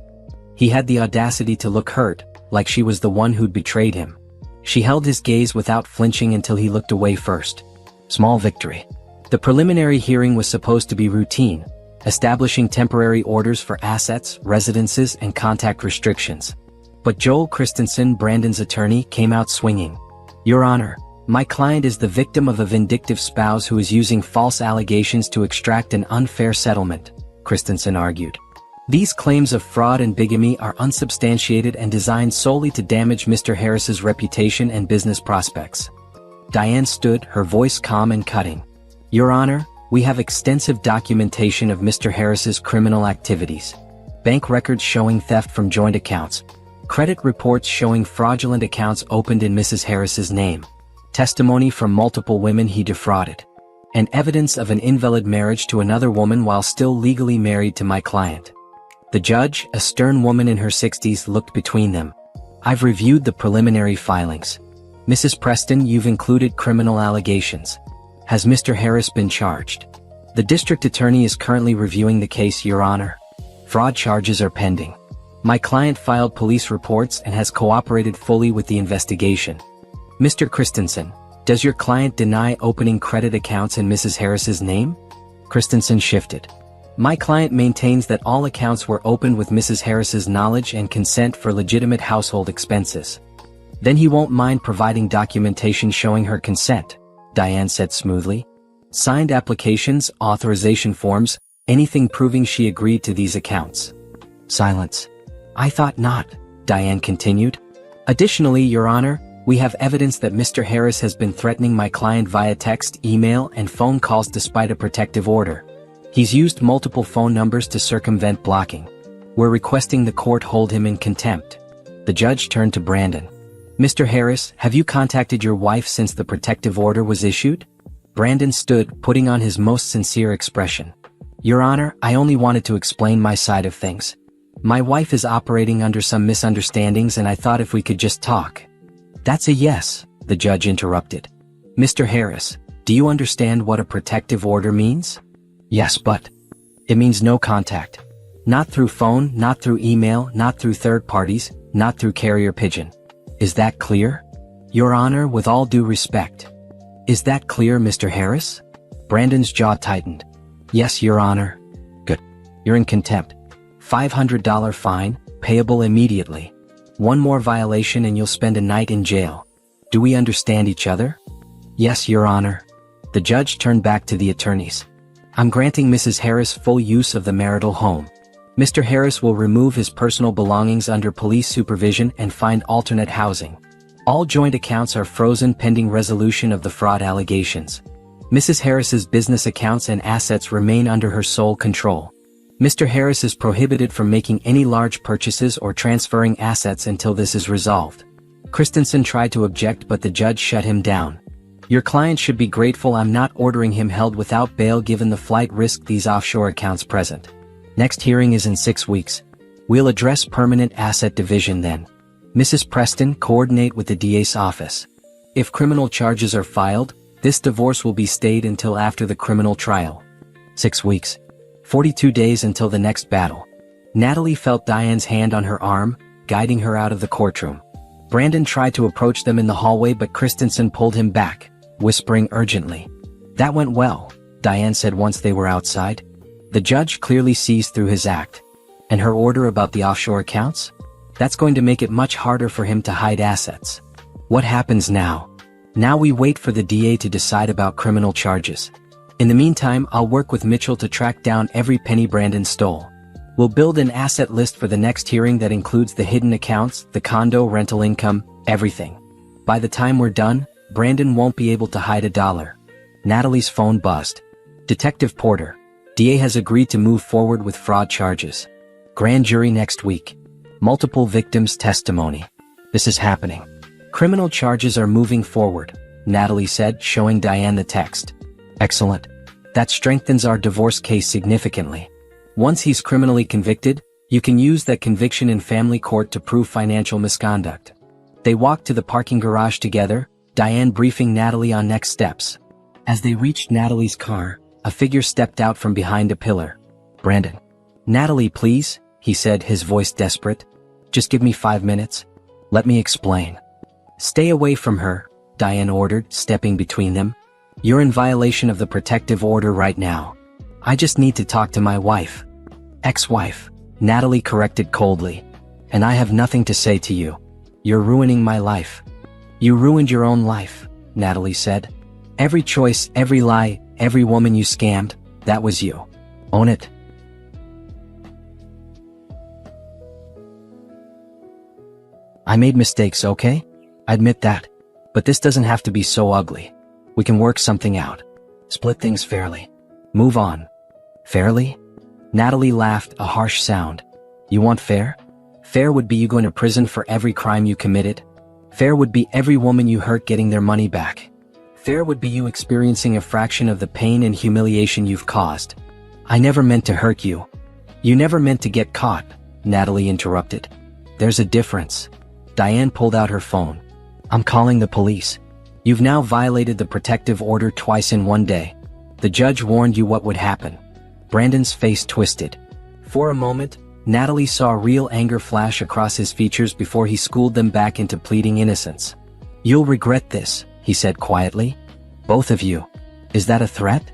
He had the audacity to look hurt, like she was the one who'd betrayed him. She held his gaze without flinching until he looked away first. Small victory. The preliminary hearing was supposed to be routine, establishing temporary orders for assets, residences, and contact restrictions. But Joel Christensen, Brandon's attorney, came out swinging. Your Honor, my client is the victim of a vindictive spouse who is using false allegations to extract an unfair settlement, Christensen argued. These claims of fraud and bigamy are unsubstantiated and designed solely to damage Mr. Harris's reputation and business prospects. Diane stood, her voice calm and cutting. Your Honor, we have extensive documentation of Mr. Harris's criminal activities. Bank records showing theft from joint accounts. Credit reports showing fraudulent accounts opened in Mrs. Harris's name. Testimony from multiple women he defrauded. And evidence of an invalid marriage to another woman while still legally married to my client. The judge, a stern woman in her 60s, looked between them. I've reviewed the preliminary filings. Mrs. Preston, you've included criminal allegations. Has Mr. Harris been charged? The district attorney is currently reviewing the case, Your Honor. Fraud charges are pending. My client filed police reports and has cooperated fully with the investigation. Mr. Christensen, does your client deny opening credit accounts in Mrs. Harris's name? Christensen shifted. My client maintains that all accounts were opened with Mrs. Harris's knowledge and consent for legitimate household expenses. Then he won't mind providing documentation showing her consent, Diane said smoothly. Signed applications, authorization forms, anything proving she agreed to these accounts. Silence. I thought not, Diane continued. Additionally, Your Honor, we have evidence that Mr. Harris has been threatening my client via text, email, and phone calls despite a protective order. He's used multiple phone numbers to circumvent blocking. We're requesting the court hold him in contempt. The judge turned to Brandon. Mr. Harris, have you contacted your wife since the protective order was issued? Brandon stood, putting on his most sincere expression. Your Honor, I only wanted to explain my side of things. My wife is operating under some misunderstandings and I thought if we could just talk. That's a yes, the judge interrupted. Mr. Harris, do you understand what a protective order means? Yes, but it means no contact. Not through phone, not through email, not through third parties, not through carrier pigeon. Is that clear? Your Honor, with all due respect. Is that clear, Mr. Harris? Brandon's jaw tightened. Yes, Your Honor. Good. You're in contempt. $500 fine, payable immediately. One more violation and you'll spend a night in jail. Do we understand each other? Yes, Your Honor. The judge turned back to the attorneys. I'm granting Mrs. Harris full use of the marital home. Mr. Harris will remove his personal belongings under police supervision and find alternate housing. All joint accounts are frozen pending resolution of the fraud allegations. Mrs. Harris's business accounts and assets remain under her sole control. Mr. Harris is prohibited from making any large purchases or transferring assets until this is resolved. Christensen tried to object but the judge shut him down. Your client should be grateful I'm not ordering him held without bail given the flight risk these offshore accounts present. Next hearing is in 6 weeks. We'll address permanent asset division then. Mrs. Preston, coordinate with the DA's office. If criminal charges are filed, this divorce will be stayed until after the criminal trial. 6 weeks. 42 days until the next battle. Natalie felt Diane's hand on her arm, guiding her out of the courtroom. Brandon tried to approach them in the hallway, but Christensen pulled him back, whispering urgently. That went well, Diane said once they were outside. The judge clearly sees through his act. And her order about the offshore accounts? That's going to make it much harder for him to hide assets. What happens now? Now we wait for the DA to decide about criminal charges. In the meantime, I'll work with Mitchell to track down every penny Brandon stole. We'll build an asset list for the next hearing that includes the hidden accounts, the condo, rental income, everything. By the time we're done, Brandon won't be able to hide $1. Natalie's phone buzzed. Detective Porter. DA has agreed to move forward with fraud charges. Grand jury next week. Multiple victims' testimony. This is happening. Criminal charges are moving forward, Natalie said, showing Diane the text. Excellent. That strengthens our divorce case significantly. Once he's criminally convicted, you can use that conviction in family court to prove financial misconduct. They walked to the parking garage together, Diane briefing Natalie on next steps. As they reached Natalie's car, a figure stepped out from behind a pillar. Brandon. Natalie, please, he said, his voice desperate. Just give me 5 minutes. Let me explain. Stay away from her, Diane ordered, stepping between them. You're in violation of the protective order right now. I just need to talk to my wife. Ex-wife, Natalie corrected coldly. And I have nothing to say to you. You're ruining my life. You ruined your own life, Natalie said. Every choice, every lie, every woman you scammed, that was you. Own it. I made mistakes, okay? I admit that. But this doesn't have to be so ugly. We can work something out. Split things fairly. Move on. Fairly? Natalie laughed, a harsh sound. You want fair? Fair would be you going to prison for every crime you committed. Fair would be every woman you hurt getting their money back. Fair would be you experiencing a fraction of the pain and humiliation you've caused. I never meant to hurt you. You never meant to get caught, Natalie interrupted. There's a difference. Diane pulled out her phone. I'm calling the police. You've now violated the protective order twice in one day. The judge warned you what would happen. Brandon's face twisted. For a moment, Natalie saw real anger flash across his features before he schooled them back into pleading innocence. You'll regret this, he said quietly. Both of you. Is that a threat?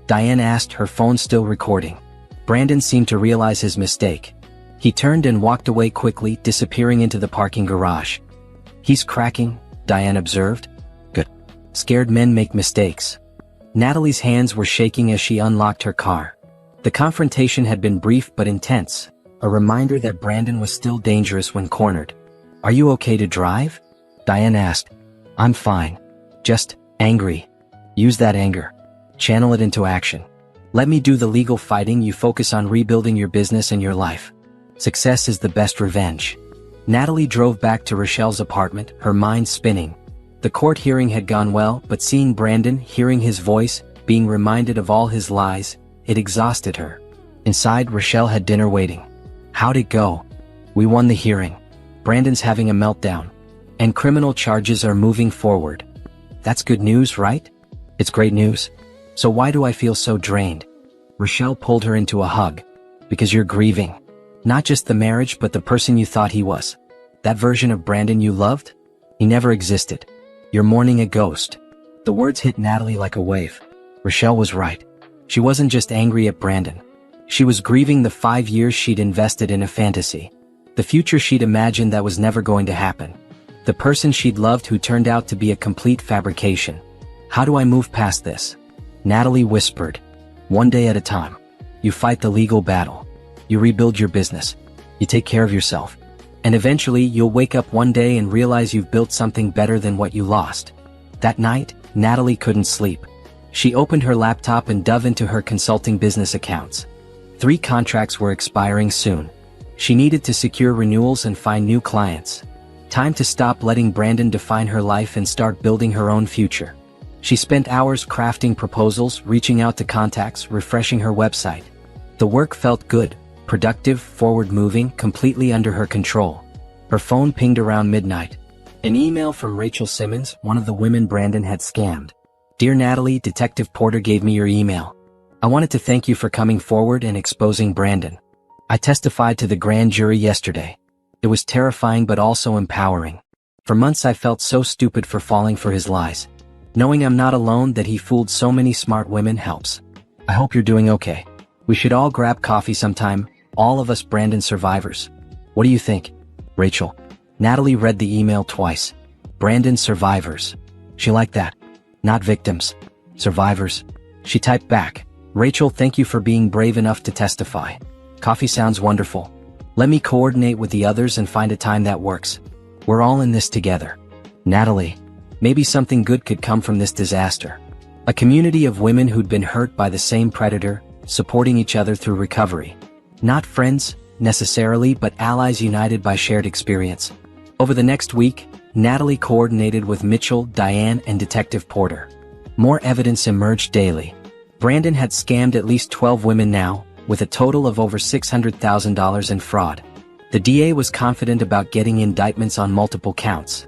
Diane asked, her phone still recording. Brandon seemed to realize his mistake. He turned and walked away quickly, disappearing into the parking garage. He's cracking, Diane observed. Good. Scared men make mistakes. Natalie's hands were shaking as she unlocked her car. The confrontation had been brief but intense, a reminder that Brandon was still dangerous when cornered. Are you okay to drive? Diane asked. I'm fine. Just angry. Use that anger. Channel it into action. Let me do the legal fighting, you focus on rebuilding your business and your life. Success is the best revenge. Natalie drove back to Rochelle's apartment, her mind spinning. The court hearing had gone well, but seeing Brandon, hearing his voice, being reminded of all his lies, it exhausted her. Inside, Rochelle had dinner waiting. How'd it go? We won the hearing. Brandon's having a meltdown. And criminal charges are moving forward. That's good news, right? It's great news. So why do I feel so drained? Rochelle pulled her into a hug. Because you're grieving. Not just the marriage, but the person you thought he was. That version of Brandon you loved? He never existed. You're mourning a ghost. The words hit Natalie like a wave. Rochelle was right. She wasn't just angry at Brandon. She was grieving the 5 years she'd invested in a fantasy. The future she'd imagined that was never going to happen. The person she'd loved who turned out to be a complete fabrication. How do I move past this? Natalie whispered. One day at a time. You fight the legal battle. You rebuild your business. You take care of yourself. And eventually you'll wake up one day and realize you've built something better than what you lost. That night, Natalie couldn't sleep. She opened her laptop and dove into her consulting business accounts. 3 contracts were expiring soon. She needed to secure renewals and find new clients. Time to stop letting Brandon define her life and start building her own future. She spent hours crafting proposals, reaching out to contacts, refreshing her website. The work felt good, Productive, forward-moving, completely under her control. Her phone pinged around midnight. An email from Rachel Simmons, one of the women Brandon had scammed. "Dear Natalie, Detective Porter gave me your email. I wanted to thank you for coming forward and exposing Brandon. I testified to the grand jury yesterday. It was terrifying but also empowering. For months I felt so stupid for falling for his lies. Knowing I'm not alone, that he fooled so many smart women, helps. I hope you're doing okay. We should all grab coffee sometime, all of us Brandon survivors. What do you think?" Rachel. Natalie read the email twice. "Brandon survivors." She liked that. Not victims. Survivors. She typed back, "Rachel, thank you for being brave enough to testify. Coffee sounds wonderful. Let me coordinate with the others and find a time that works. We're all in this together." Natalie. Maybe something good could come from this disaster. A community of women who'd been hurt by the same predator, supporting each other through recovery. Not friends, necessarily, but allies united by shared experience. Over the next week, Natalie coordinated with Mitchell, Diane, and Detective Porter. More evidence emerged daily. Brandon had scammed at least 12 women now, with a total of over $600,000 in fraud. The DA was confident about getting indictments on multiple counts.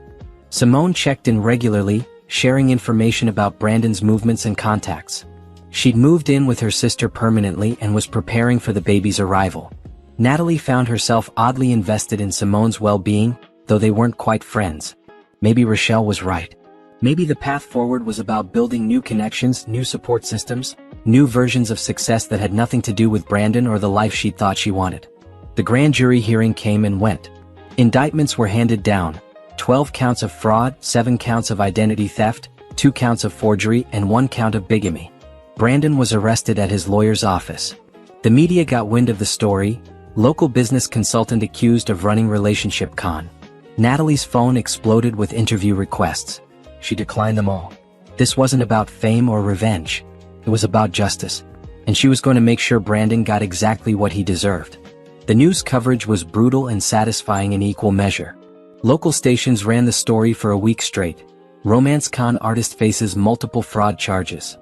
Simone checked in regularly, sharing information about Brandon's movements and contacts. She'd moved in with her sister permanently and was preparing for the baby's arrival. Natalie found herself oddly invested in Simone's well-being, though they weren't quite friends. Maybe Rochelle was right. Maybe the path forward was about building new connections, new support systems, new versions of success that had nothing to do with Brandon or the life she thought she wanted. The grand jury hearing came and went. Indictments were handed down. 12 counts of fraud, 7 counts of identity theft, 2 counts of forgery, and 1 count of bigamy. Brandon was arrested at his lawyer's office. The media got wind of the story. Local business consultant accused of running relationship con. Natalie's phone exploded with interview requests. She declined them all. This wasn't about fame or revenge. It was about justice. And she was going to make sure Brandon got exactly what he deserved. The news coverage was brutal and satisfying in equal measure. Local stations ran the story for a week straight. Romance con artist faces multiple fraud charges.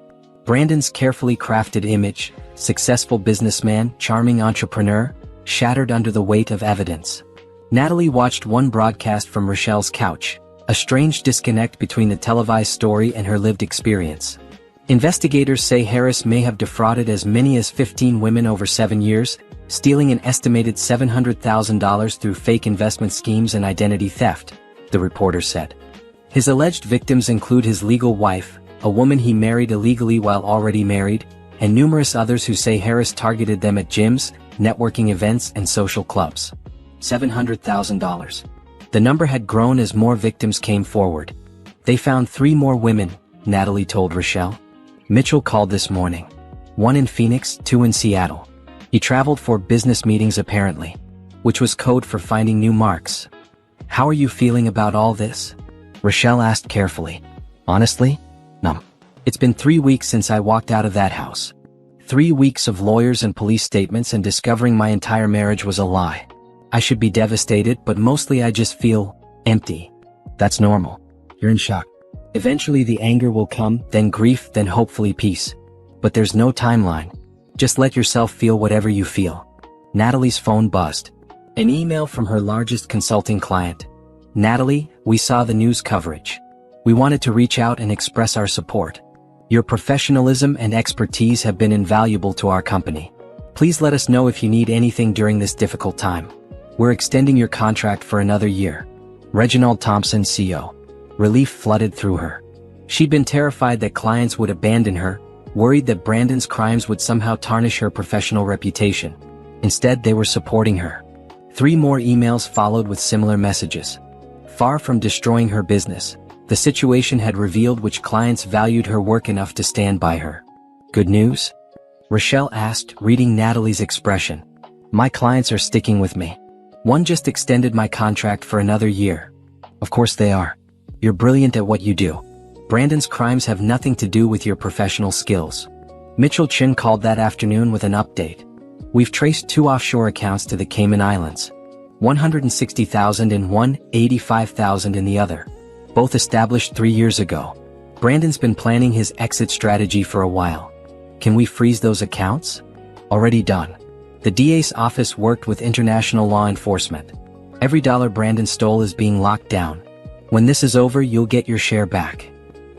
Brandon's carefully crafted image, successful businessman, charming entrepreneur, shattered under the weight of evidence. Natalie watched one broadcast from Rochelle's couch, a strange disconnect between the televised story and her lived experience. Investigators say Harris may have defrauded as many as 15 women over 7 years, stealing an estimated $700,000 through fake investment schemes and identity theft, the reporter said. His alleged victims include his legal wife, a woman he married illegally while already married, and numerous others who say Harris targeted them at gyms, networking events, and social clubs. $700,000. The number had grown as more victims came forward. They found 3 more women, Natalie told Rochelle. Mitchell called this morning. 1 in Phoenix, 2 in Seattle. He traveled for business meetings apparently, which was code for finding new marks. "How are you feeling about all this?" Rochelle asked carefully. "Honestly? Numb. It's been 3 weeks since I walked out of that house. 3 weeks of lawyers and police statements and discovering my entire marriage was a lie. I should be devastated, but mostly I just feel empty. That's normal. You're in shock. Eventually the anger will come, then grief, then hopefully peace. But there's no timeline. Just let yourself feel whatever you feel." Natalie's phone buzzed. An email from her largest consulting client. "Natalie, we saw the news coverage. We wanted to reach out and express our support. Your professionalism and expertise have been invaluable to our company. Please let us know if you need anything during this difficult time. We're extending your contract for another year. Reginald Thompson, CO. Relief flooded through her. She'd been terrified that clients would abandon her, worried that Brandon's crimes would somehow tarnish her professional reputation. Instead, they were supporting her. 3 more emails followed with similar messages. Far from destroying her business, the situation had revealed which clients valued her work enough to stand by her. "Good news?" Rochelle asked, reading Natalie's expression. "My clients are sticking with me. One just extended my contract for another year." "Of course they are. You're brilliant at what you do. Brandon's crimes have nothing to do with your professional skills." Mitchell Chin called that afternoon with an update. "We've traced 2 offshore accounts to the Cayman Islands. 160,000 in one, 85,000 in the other. Both established 3 years ago. Brandon's been planning his exit strategy for a while. Can we freeze those accounts?" "Already done. The DA's office worked with international law enforcement. Every dollar Brandon stole is being locked down. When this is over, you'll get your share back.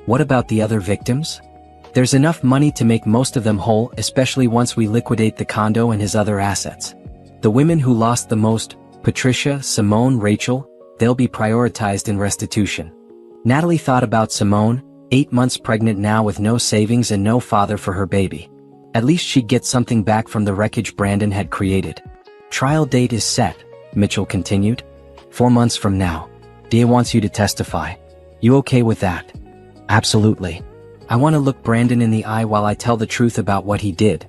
What about the other victims? There's enough money to make most of them whole, especially once we liquidate the condo and his other assets. The women who lost the most, Patricia, Simone, Rachel, they'll be prioritized in restitution. Natalie thought about Simone, 8 months pregnant now with no savings and no father for her baby. At least she'd get something back from the wreckage Brandon had created. Trial date is set, Mitchell continued. 4 months from now. DA wants you to testify. You okay with that? Absolutely. I want to look Brandon in the eye while I tell the truth about what he did.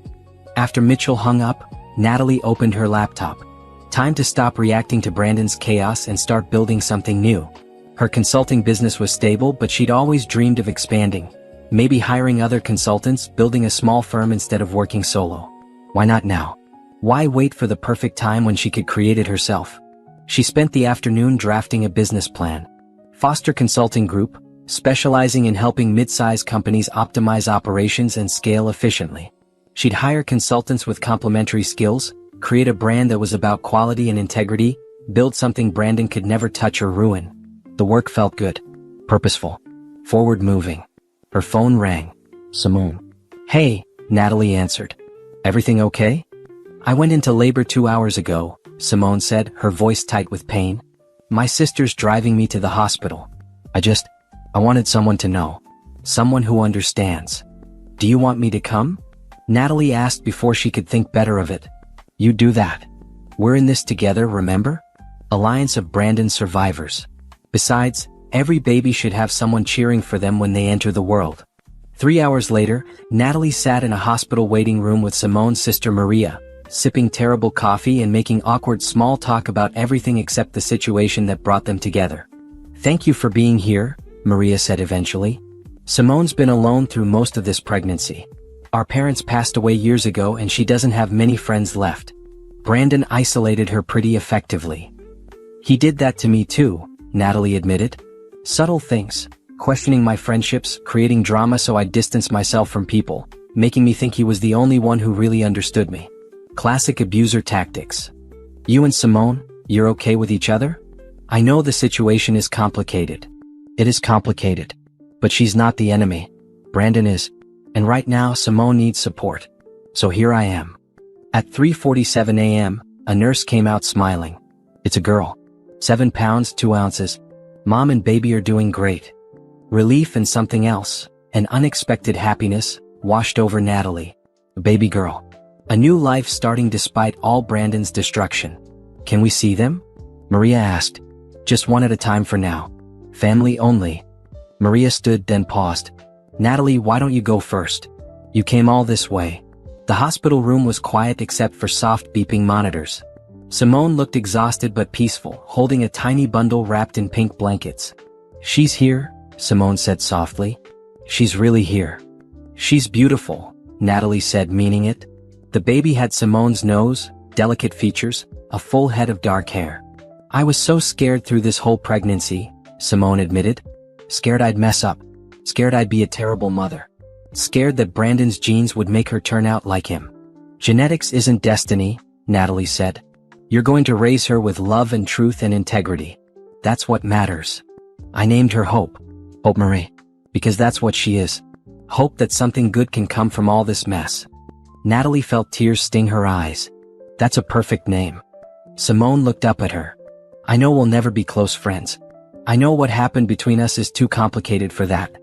After Mitchell hung up, Natalie opened her laptop. Time to stop reacting to Brandon's chaos and start building something new. Her consulting business was stable, but she'd always dreamed of expanding. Maybe hiring other consultants, building a small firm instead of working solo. Why not now? Why wait for the perfect time when she could create it herself? She spent the afternoon drafting a business plan. Foster Consulting Group, specializing in helping mid-size companies optimize operations and scale efficiently. She'd hire consultants with complementary skills, create a brand that was about quality and integrity, build something Brandon could never touch or ruin. The work felt good, purposeful, forward-moving. Her phone rang. Simone. Hey, Natalie answered. Everything okay? I went into labor 2 hours ago, Simone said, her voice tight with pain. My sister's driving me to the hospital. I wanted someone to know. Someone who understands. Do you want me to come? Natalie asked before she could think better of it. You do that. We're in this together, remember? Alliance of Brandon survivors. Besides, every baby should have someone cheering for them when they enter the world. 3 hours later, Natalie sat in a hospital waiting room with Simone's sister Maria, sipping terrible coffee and making awkward small talk about everything except the situation that brought them together. Thank you for being here, Maria said eventually. Simone's been alone through most of this pregnancy. Our parents passed away years ago and she doesn't have many friends left. Brandon isolated her pretty effectively. He did that to me too, Natalie admitted. Subtle things, questioning my friendships, creating drama so I distanced myself from people, making me think he was the only one who really understood me. Classic abuser tactics. You and Simone, you're okay with each other? I know the situation is complicated. It is complicated. But she's not the enemy. Brandon is. And right now Simone needs support. So here I am. At 3:47 a.m., a nurse came out smiling. It's a girl. 7 pounds 2 ounces. Mom and baby are doing great. Relief and something else, an unexpected happiness, washed over Natalie. A baby girl. A new life starting despite all Brandon's destruction. Can we see them? Maria asked. Just one at a time for now. Family only. Maria stood, then paused. Natalie, why don't you go first? You came all this way. The hospital room was quiet except for soft beeping monitors. Simone looked exhausted but peaceful, holding a tiny bundle wrapped in pink blankets. She's here, Simone said softly. She's really here. She's beautiful, Natalie said, meaning it. The baby had Simone's nose, delicate features, a full head of dark hair. I was so scared through this whole pregnancy, Simone admitted. Scared I'd mess up. Scared I'd be a terrible mother. Scared that Brandon's genes would make her turn out like him. Genetics isn't destiny, Natalie said. You're going to raise her with love and truth and integrity. That's what matters. I named her Hope. Hope Marie. Because that's what she is. Hope that something good can come from all this mess. Natalie felt tears sting her eyes. That's a perfect name. Simone looked up at her. I know we'll never be close friends. I know what happened between us is too complicated for that.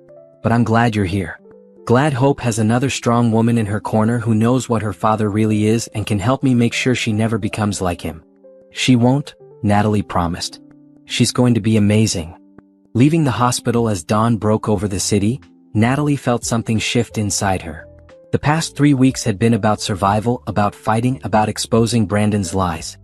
But I'm glad you're here. Glad Hope has another strong woman in her corner who knows what her father really is and can help me make sure she never becomes like him. She won't, Natalie promised. She's going to be amazing. Leaving the hospital as dawn broke over the city, Natalie felt something shift inside her. The past 3 weeks had been about survival, about fighting, about exposing Brandon's lies.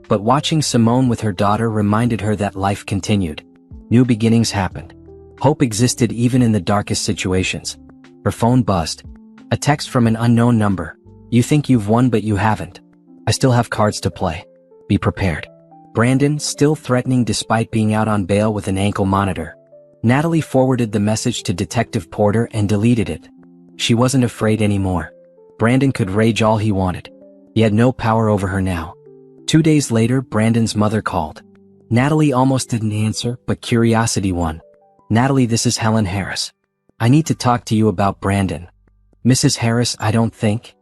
But watching Simone with her daughter reminded her that life continued. New beginnings happened. Hope existed even in the darkest situations. Her phone buzzed. A text from an unknown number. You think you've won but you haven't. I still have cards to play. Be prepared. Brandon, still threatening despite being out on bail with an ankle monitor. Natalie forwarded the message to Detective Porter and deleted it. She wasn't afraid anymore. Brandon could rage all he wanted. He had no power over her now. 2 days later, Brandon's mother called. Natalie almost didn't answer, but curiosity won. "Natalie, this is Helen Harris. I need to talk to you about Brandon." "Mrs. Harris, I don't think."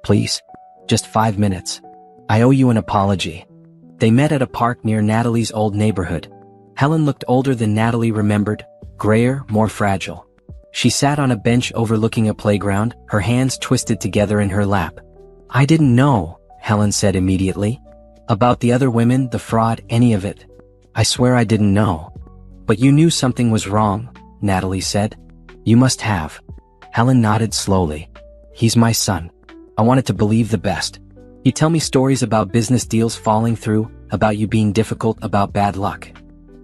"Please. Just 5 minutes. I owe you an apology." They met at a park near Natalie's old neighborhood. Helen looked older than Natalie remembered, grayer, more fragile. She sat on a bench overlooking a playground, her hands twisted together in her lap. "I didn't know," Helen said immediately. "About the other women, the fraud, any of it. I swear I didn't know." "But you knew something was wrong," Natalie said. "You must have." Helen nodded slowly. "He's my son. I wanted to believe the best. He'd tell me stories about business deals falling through, about you being difficult, about bad luck.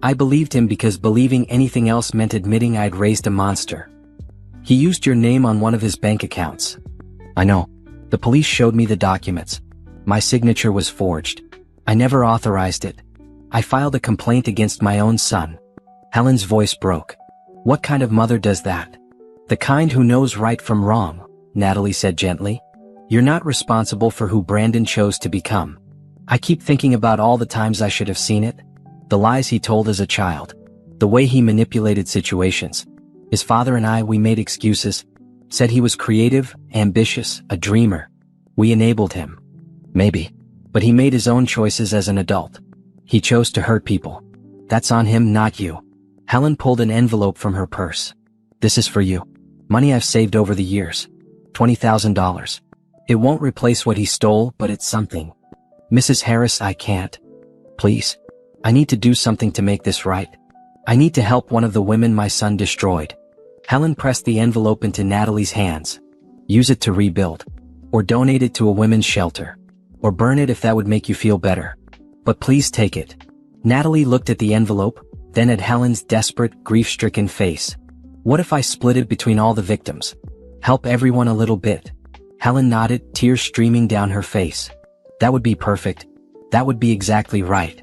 I believed him because believing anything else meant admitting I'd raised a monster. He used your name on one of his bank accounts." "I know. The police showed me the documents. My signature was forged. I never authorized it. I filed a complaint against my own son." Helen's voice broke. "What kind of mother does that?" "The kind who knows right from wrong," Natalie said gently. "You're not responsible for who Brandon chose to become. I keep thinking about all the times I should have seen it. The lies he told as a child. The way he manipulated situations. His father and I, we made excuses. Said he was creative, ambitious, a dreamer. We enabled him. Maybe. But he made his own choices as an adult. He chose to hurt people. That's on him, not you." Helen pulled an envelope from her purse. "This is for you. Money I've saved over the years. $20,000. It won't replace what he stole, but it's something. Mrs. Harris, I can't. Please. I need to do something to make this right. I need to help one of the women my son destroyed." Helen pressed the envelope into Natalie's hands. "Use it to rebuild. Or donate it to a women's shelter. Or burn it if that would make you feel better. But please take it." Natalie looked at the envelope, then at Helen's desperate, grief-stricken face. "What if I split it between all the victims? Help everyone a little bit?" Helen nodded, tears streaming down her face. "That would be perfect. That would be exactly right."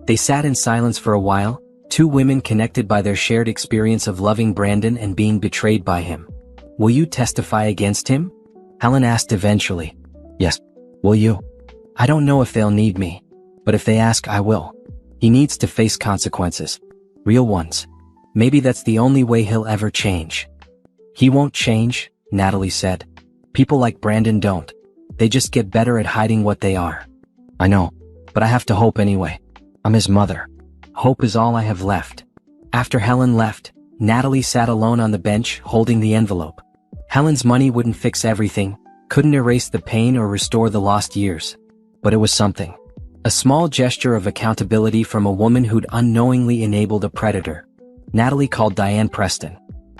They sat in silence for a while, two women connected by their shared experience of loving Brandon and being betrayed by him. "Will you testify against him?" Helen asked eventually. "Yes. Will you?" "I don't know if they'll need me. But if they ask, I will. He needs to face consequences. Real ones. Maybe that's the only way he'll ever change." "He won't change," Natalie said. "People like Brandon don't. They just get better at hiding what they are." "I know. But I have to hope anyway. I'm his mother. Hope is all I have left." After Helen left, Natalie sat alone on the bench, holding the envelope. Helen's money wouldn't fix everything, couldn't erase the pain or restore the lost years. But it was something. A small gesture of accountability from a woman who'd unknowingly enabled a predator. Natalie called Diane Preston.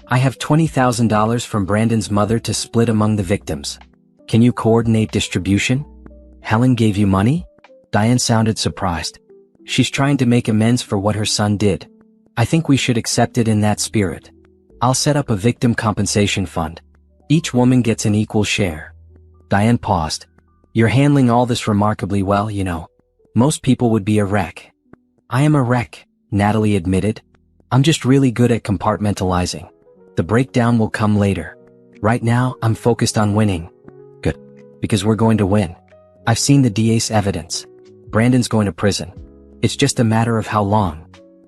"I have $20,000 from Brandon's mother to split among the victims. Can you coordinate distribution?" "Helen gave you money?" Diane sounded surprised. "She's trying to make amends for what her son did. I think we should accept it in that spirit. I'll set up a victim compensation fund. Each woman gets an equal share." Diane paused. "You're handling all this remarkably well, you know. Most people would be a wreck." "I am a wreck," Natalie admitted. "I'm just really good at compartmentalizing. The breakdown will come later. Right now, I'm focused on winning." "Good. Because we're going to win. I've seen the DA's evidence. Brandon's going to prison. It's just a matter of how long."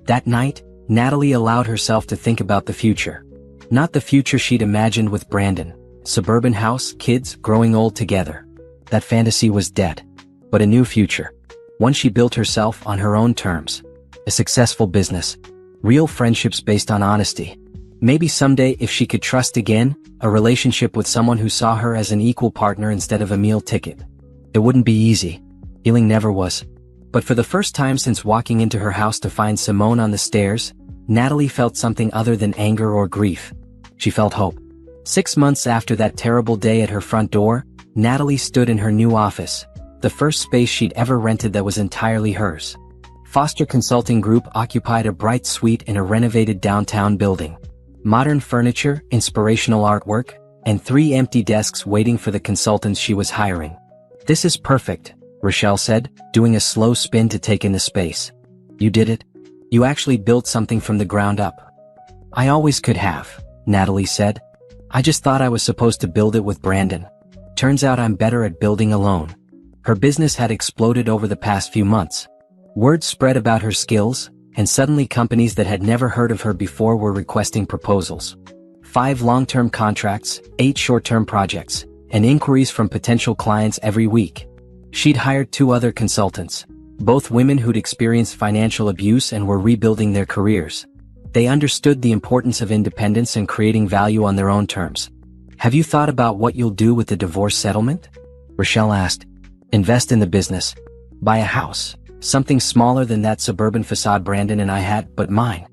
That night, Natalie allowed herself to think about the future. Not the future she'd imagined with Brandon. Suburban house, kids, growing old together. That fantasy was dead. But a new future. One she built herself on her own terms. A successful business. Real friendships based on honesty. Maybe someday, if she could trust again, a relationship with someone who saw her as an equal partner instead of a meal ticket. It wouldn't be easy. Healing never was. But for the first time since walking into her house to find Simone on the stairs, Natalie felt something other than anger or grief. She felt hope. 6 months after that terrible day at her front door, Natalie stood in her new office, the first space she'd ever rented that was entirely hers. Foster Consulting Group occupied a bright suite in a renovated downtown building. Modern furniture, inspirational artwork, and 3 empty desks waiting for the consultants she was hiring. "This is perfect," Rochelle said, doing a slow spin to take in the space. "You did it? You actually built something from the ground up." "I always could have," Natalie said. "I just thought I was supposed to build it with Brandon. Turns out I'm better at building alone." Her business had exploded over the past few months. Word spread about her skills, and suddenly companies that had never heard of her before were requesting proposals. 5 long-term contracts, 8 short-term projects, and inquiries from potential clients every week. She'd hired 2 other consultants, both women who'd experienced financial abuse and were rebuilding their careers. They understood the importance of independence and creating value on their own terms. "Have you thought about what you'll do with the divorce settlement?" Rochelle asked. "Invest in the business. Buy a house. Something smaller than that suburban facade Brandon and I had, but mine.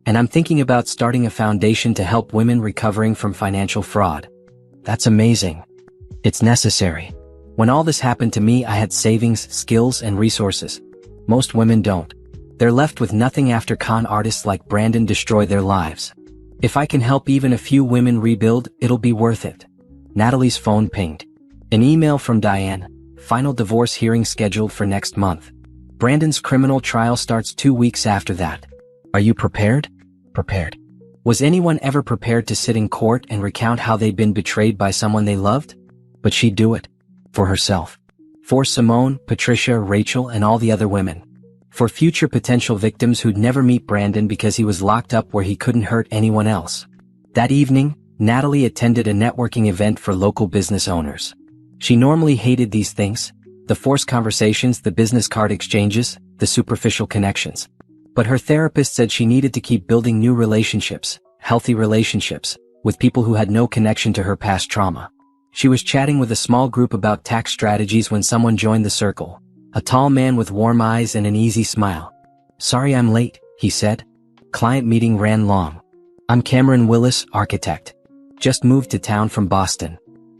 And I'm thinking about starting a foundation to help women recovering from financial fraud." "That's amazing. It's necessary. When all this happened to me, I had savings, skills, and resources. Most women don't. They're left with nothing after con artists like Brandon destroy their lives. If I can help even a few women rebuild, it'll be worth it." Natalie's phone pinged. An email from Diane. "Final divorce hearing scheduled for next month. Brandon's criminal trial starts 2 weeks after that. Are you prepared?" Prepared. Was anyone ever prepared to sit in court and recount how they'd been betrayed by someone they loved? But she'd do it. For herself. For Simone, Patricia, Rachel, and all the other women. For future potential victims who'd never meet Brandon because he was locked up where he couldn't hurt anyone else. That evening, Natalie attended a networking event for local business owners. She normally hated these things, the forced conversations, the business card exchanges, the superficial connections. But her therapist said she needed to keep building new relationships, healthy relationships, with people who had no connection to her past trauma. She was chatting with a small group about tax strategies when someone joined the circle. A tall man with warm eyes and an easy smile. "Sorry I'm late," he said. "Client meeting ran long. I'm Cameron Willis, architect. Just moved to town from Boston."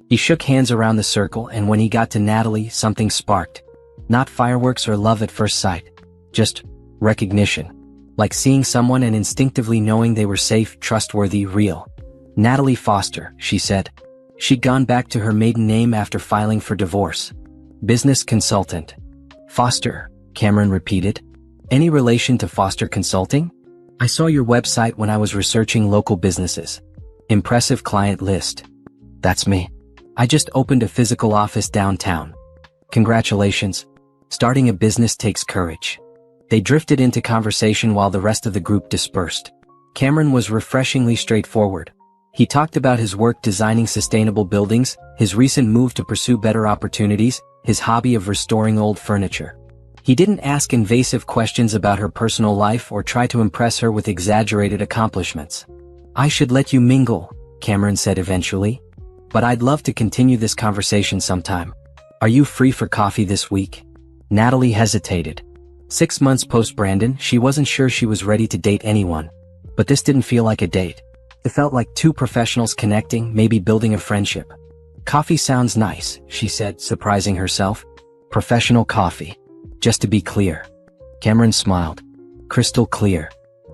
He shook hands around the circle, and when he got to Natalie, something sparked. Not fireworks or love at first sight. Just recognition. Like seeing someone and instinctively knowing they were safe, trustworthy, real. "Natalie Foster," she said. She'd gone back to her maiden name after filing for divorce. "Business consultant." "Foster," Cameron repeated. "Any relation to Foster Consulting? I saw your website when I was researching local businesses. Impressive client list." "That's me. I just opened a physical office downtown." "Congratulations. Starting a business takes courage." They drifted into conversation while the rest of the group dispersed. Cameron was refreshingly straightforward. He talked about his work designing sustainable buildings, his recent move to pursue better opportunities, his hobby of restoring old furniture. He didn't ask invasive questions about her personal life or try to impress her with exaggerated accomplishments. "I should let you mingle," Cameron said eventually. "But I'd love to continue this conversation sometime. Are you free for coffee this week?" Natalie hesitated. 6 months post-Brandon, she wasn't sure she was ready to date anyone. But this didn't feel like a date. It felt like 2 professionals connecting, maybe building a friendship. "Coffee sounds nice," she said, surprising herself. "Professional coffee. Just to be clear." Cameron smiled. "Crystal clear.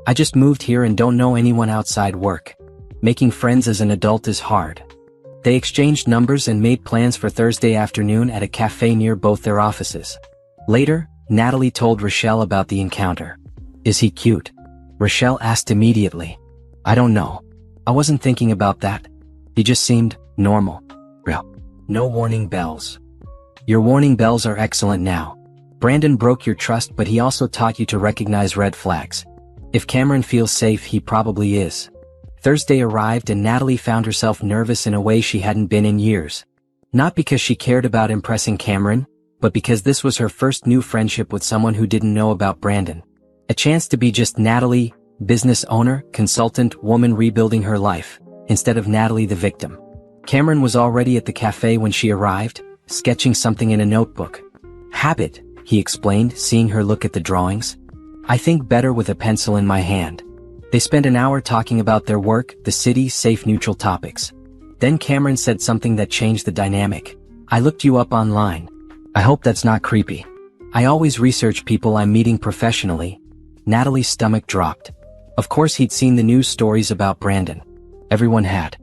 I just moved here and don't know anyone outside work. Making friends as an adult is hard." They exchanged numbers and made plans for Thursday afternoon at a cafe near both their offices. Later, Natalie told Rochelle about the encounter. "Is he cute?" Rochelle asked immediately. "I don't know. I wasn't thinking about that. He just seemed normal." Real. No warning bells. "Your warning bells are excellent now. Brandon broke your trust, but he also taught you to recognize red flags. If Cameron feels safe, he probably is." Thursday arrived and Natalie found herself nervous in a way she hadn't been in years. Not because she cared about impressing Cameron, but because this was her first new friendship with someone who didn't know about Brandon. A chance to be just Natalie, business owner, consultant, woman rebuilding her life, instead of Natalie the victim. Cameron was already at the cafe when she arrived, sketching something in a notebook. "Habit," he explained, seeing her look at the drawings. "I think better with a pencil in my hand." They spent an hour talking about their work, the city, safe neutral topics. Then Cameron said something that changed the dynamic. "I looked you up online. I hope that's not creepy. I always research people I'm meeting professionally." Natalie's stomach dropped. Of course he'd seen the news stories about Brandon. Everyone had.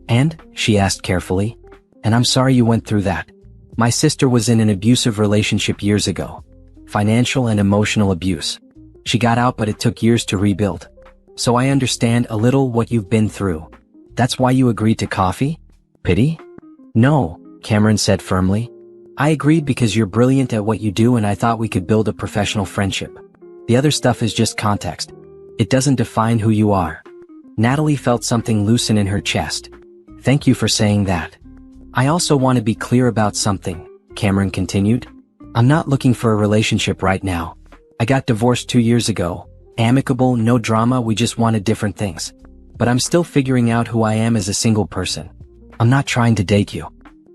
"And?" she asked carefully. "And I'm sorry you went through that. My sister was in an abusive relationship years ago. Financial and emotional abuse. She got out, but it took years to rebuild. So I understand a little what you've been through. That's why you agreed to coffee? Pity?" "No," Cameron said firmly. I agreed because you're brilliant at what you do and I thought we could build a professional friendship. The other stuff is just context. It doesn't define who you are. Natalie felt something loosen in her chest. Thank you for saying that. I also want to be clear about something, Cameron continued. I'm not looking for a relationship right now. I got divorced 2 years ago. Amicable, no drama, we just wanted different things. But I'm still figuring out who I am as a single person. I'm not trying to date you.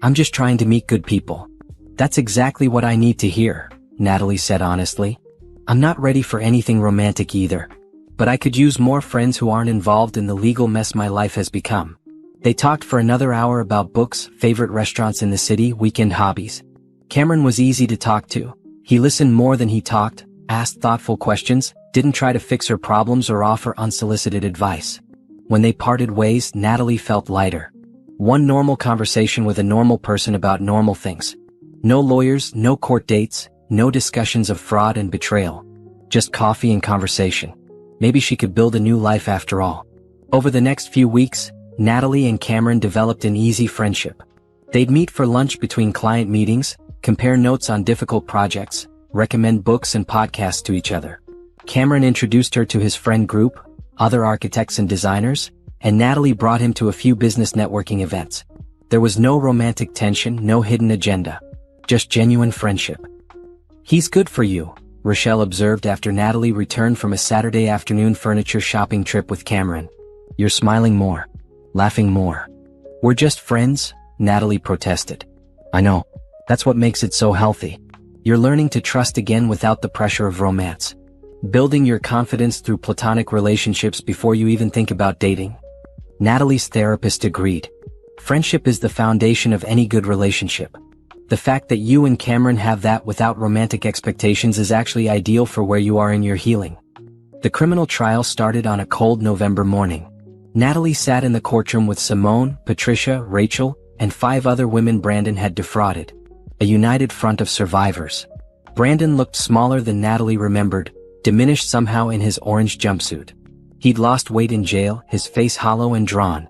I'm just trying to meet good people. That's exactly what I need to hear, Natalie said honestly. I'm not ready for anything romantic either. But I could use more friends who aren't involved in the legal mess my life has become. They talked for another hour about books, favorite restaurants in the city, weekend hobbies. Cameron was easy to talk to. He listened more than he talked, asked thoughtful questions, didn't try to fix her problems or offer unsolicited advice. When they parted ways, Natalie felt lighter. One normal conversation with a normal person about normal things. No lawyers, no court dates, no discussions of fraud and betrayal. Just coffee and conversation. Maybe she could build a new life after all. Over the next few weeks, Natalie and Cameron developed an easy friendship. They'd meet for lunch between client meetings, compare notes on difficult projects, recommend books and podcasts to each other. Cameron introduced her to his friend group, other architects and designers, and Natalie brought him to a few business networking events. There was no romantic tension, no hidden agenda. Just genuine friendship. He's good for you, Rochelle observed after Natalie returned from a Saturday afternoon furniture shopping trip with Cameron. You're smiling more. Laughing more. We're just friends, Natalie protested. I know. That's what makes it so healthy. You're learning to trust again without the pressure of romance. Building your confidence through platonic relationships before you even think about dating. Natalie's therapist agreed. Friendship is the foundation of any good relationship. The fact that you and Cameron have that without romantic expectations is actually ideal for where you are in your healing. The criminal trial started on a cold November morning. Natalie sat in the courtroom with Simone, Patricia, Rachel, and 5 other women Brandon had defrauded. A united front of survivors. Brandon looked smaller than Natalie remembered, diminished somehow in his orange jumpsuit. He'd lost weight in jail, his face hollow and drawn.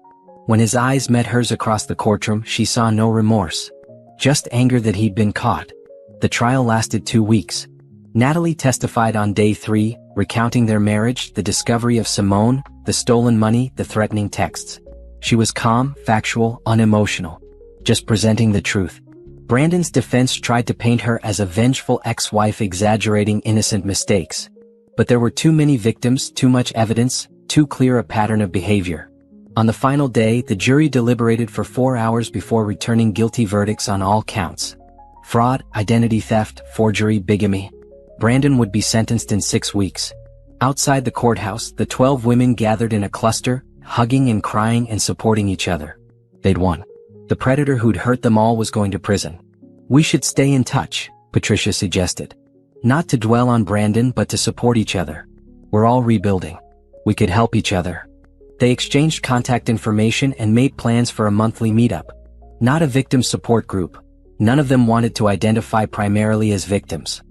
When his eyes met hers across the courtroom, she saw no remorse. Just anger that he'd been caught. The trial lasted 2 weeks. Natalie testified on day 3, recounting their marriage, the discovery of Simone, the stolen money, the threatening texts. She was calm, factual, unemotional. Just presenting the truth. Brandon's defense tried to paint her as a vengeful ex-wife exaggerating innocent mistakes. But there were too many victims, too much evidence, too clear a pattern of behavior. On the final day, the jury deliberated for 4 hours before returning guilty verdicts on all counts. Fraud, identity theft, forgery, bigamy. Brandon would be sentenced in 6 weeks. Outside the courthouse, the 12 women gathered in a cluster, hugging and crying and supporting each other. They'd won. The predator who'd hurt them all was going to prison. We should stay in touch, Patricia suggested. Not to dwell on Brandon but to support each other. We're all rebuilding. We could help each other. They exchanged contact information and made plans for a monthly meetup. Not a victim support group. None of them wanted to identify primarily as victims.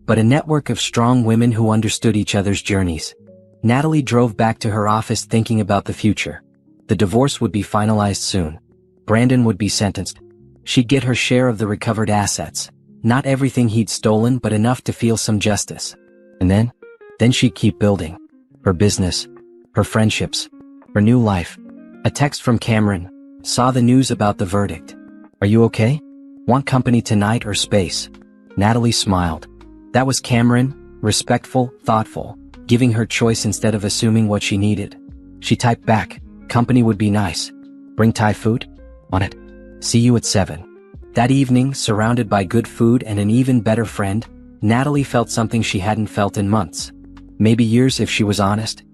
But a network of strong women who understood each other's journeys. Natalie drove back to her office thinking about the future. The divorce would be finalized soon. Brandon would be sentenced. She'd get her share of the recovered assets. Not everything he'd stolen, but enough to feel some justice. And then she'd keep building. Her business. Her friendships. Her new life. A text from Cameron. Saw the news about the verdict. Are you okay? Want company tonight or space? Natalie smiled. That was Cameron, respectful, thoughtful, giving her choice instead of assuming what she needed. She typed back, company would be nice. Bring Thai food? On it. See you at 7. That evening, surrounded by good food and an even better friend, Natalie felt something she hadn't felt in months. Maybe years if she was honest.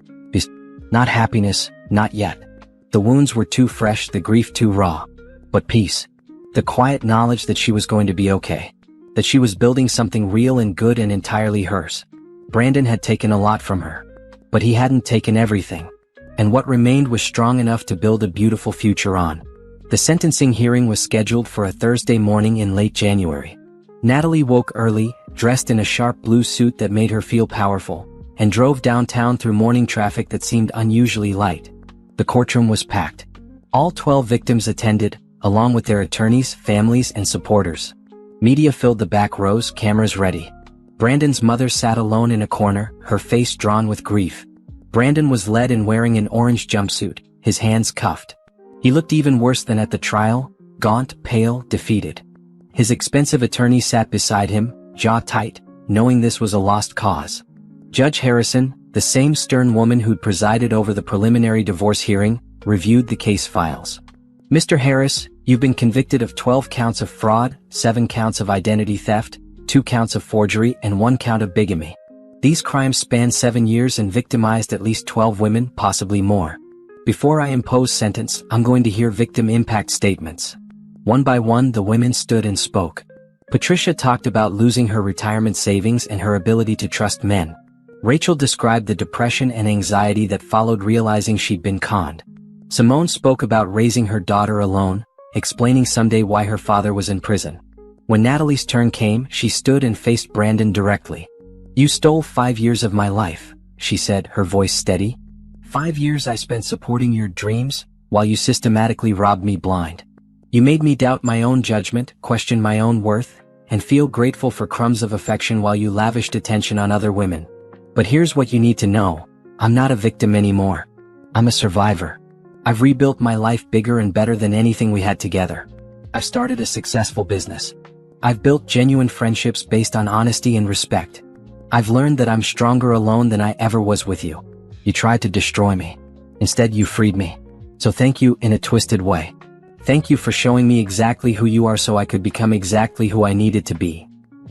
Not happiness, not yet. The wounds were too fresh, the grief too raw. But peace. The quiet knowledge that she was going to be okay. That she was building something real and good and entirely hers. Brandon had taken a lot from her. But he hadn't taken everything. And what remained was strong enough to build a beautiful future on. The sentencing hearing was scheduled for a Thursday morning in late January. Natalie woke early, dressed in a sharp blue suit that made her feel powerful, and drove downtown through morning traffic that seemed unusually light. The courtroom was packed. All 12 victims attended, along with their attorneys, families, and supporters. Media filled the back rows, cameras ready. Brandon's mother sat alone in a corner, her face drawn with grief. Brandon was led in wearing an orange jumpsuit, his hands cuffed. He looked even worse than at the trial, gaunt, pale, defeated. His expensive attorney sat beside him, jaw tight, knowing this was a lost cause. Judge Harrison, the same stern woman who'd presided over the preliminary divorce hearing, reviewed the case files. Mr. Harris, you've been convicted of 12 counts of fraud, 7 counts of identity theft, 2 counts of forgery, and 1 count of bigamy. These crimes spanned 7 years and victimized at least 12 women, possibly more. Before I impose sentence, I'm going to hear victim impact statements. One by one, the women stood and spoke. Patricia talked about losing her retirement savings and her ability to trust men. Rachel described the depression and anxiety that followed realizing she'd been conned. Simone spoke about raising her daughter alone, explaining someday why her father was in prison. When Natalie's turn came, she stood and faced Brandon directly. "You stole 5 years of my life," she said, her voice steady. 5 years I spent supporting your dreams, while you systematically robbed me blind. You made me doubt my own judgment, question my own worth, and feel grateful for crumbs of affection while you lavished attention on other women. But here's what you need to know. I'm not a victim anymore. I'm a survivor. I've rebuilt my life bigger and better than anything we had together. I've started a successful business. I've built genuine friendships based on honesty and respect. I've learned that I'm stronger alone than I ever was with you. You tried to destroy me. Instead, you freed me. So thank you in a twisted way. Thank you for showing me exactly who you are so I could become exactly who I needed to be.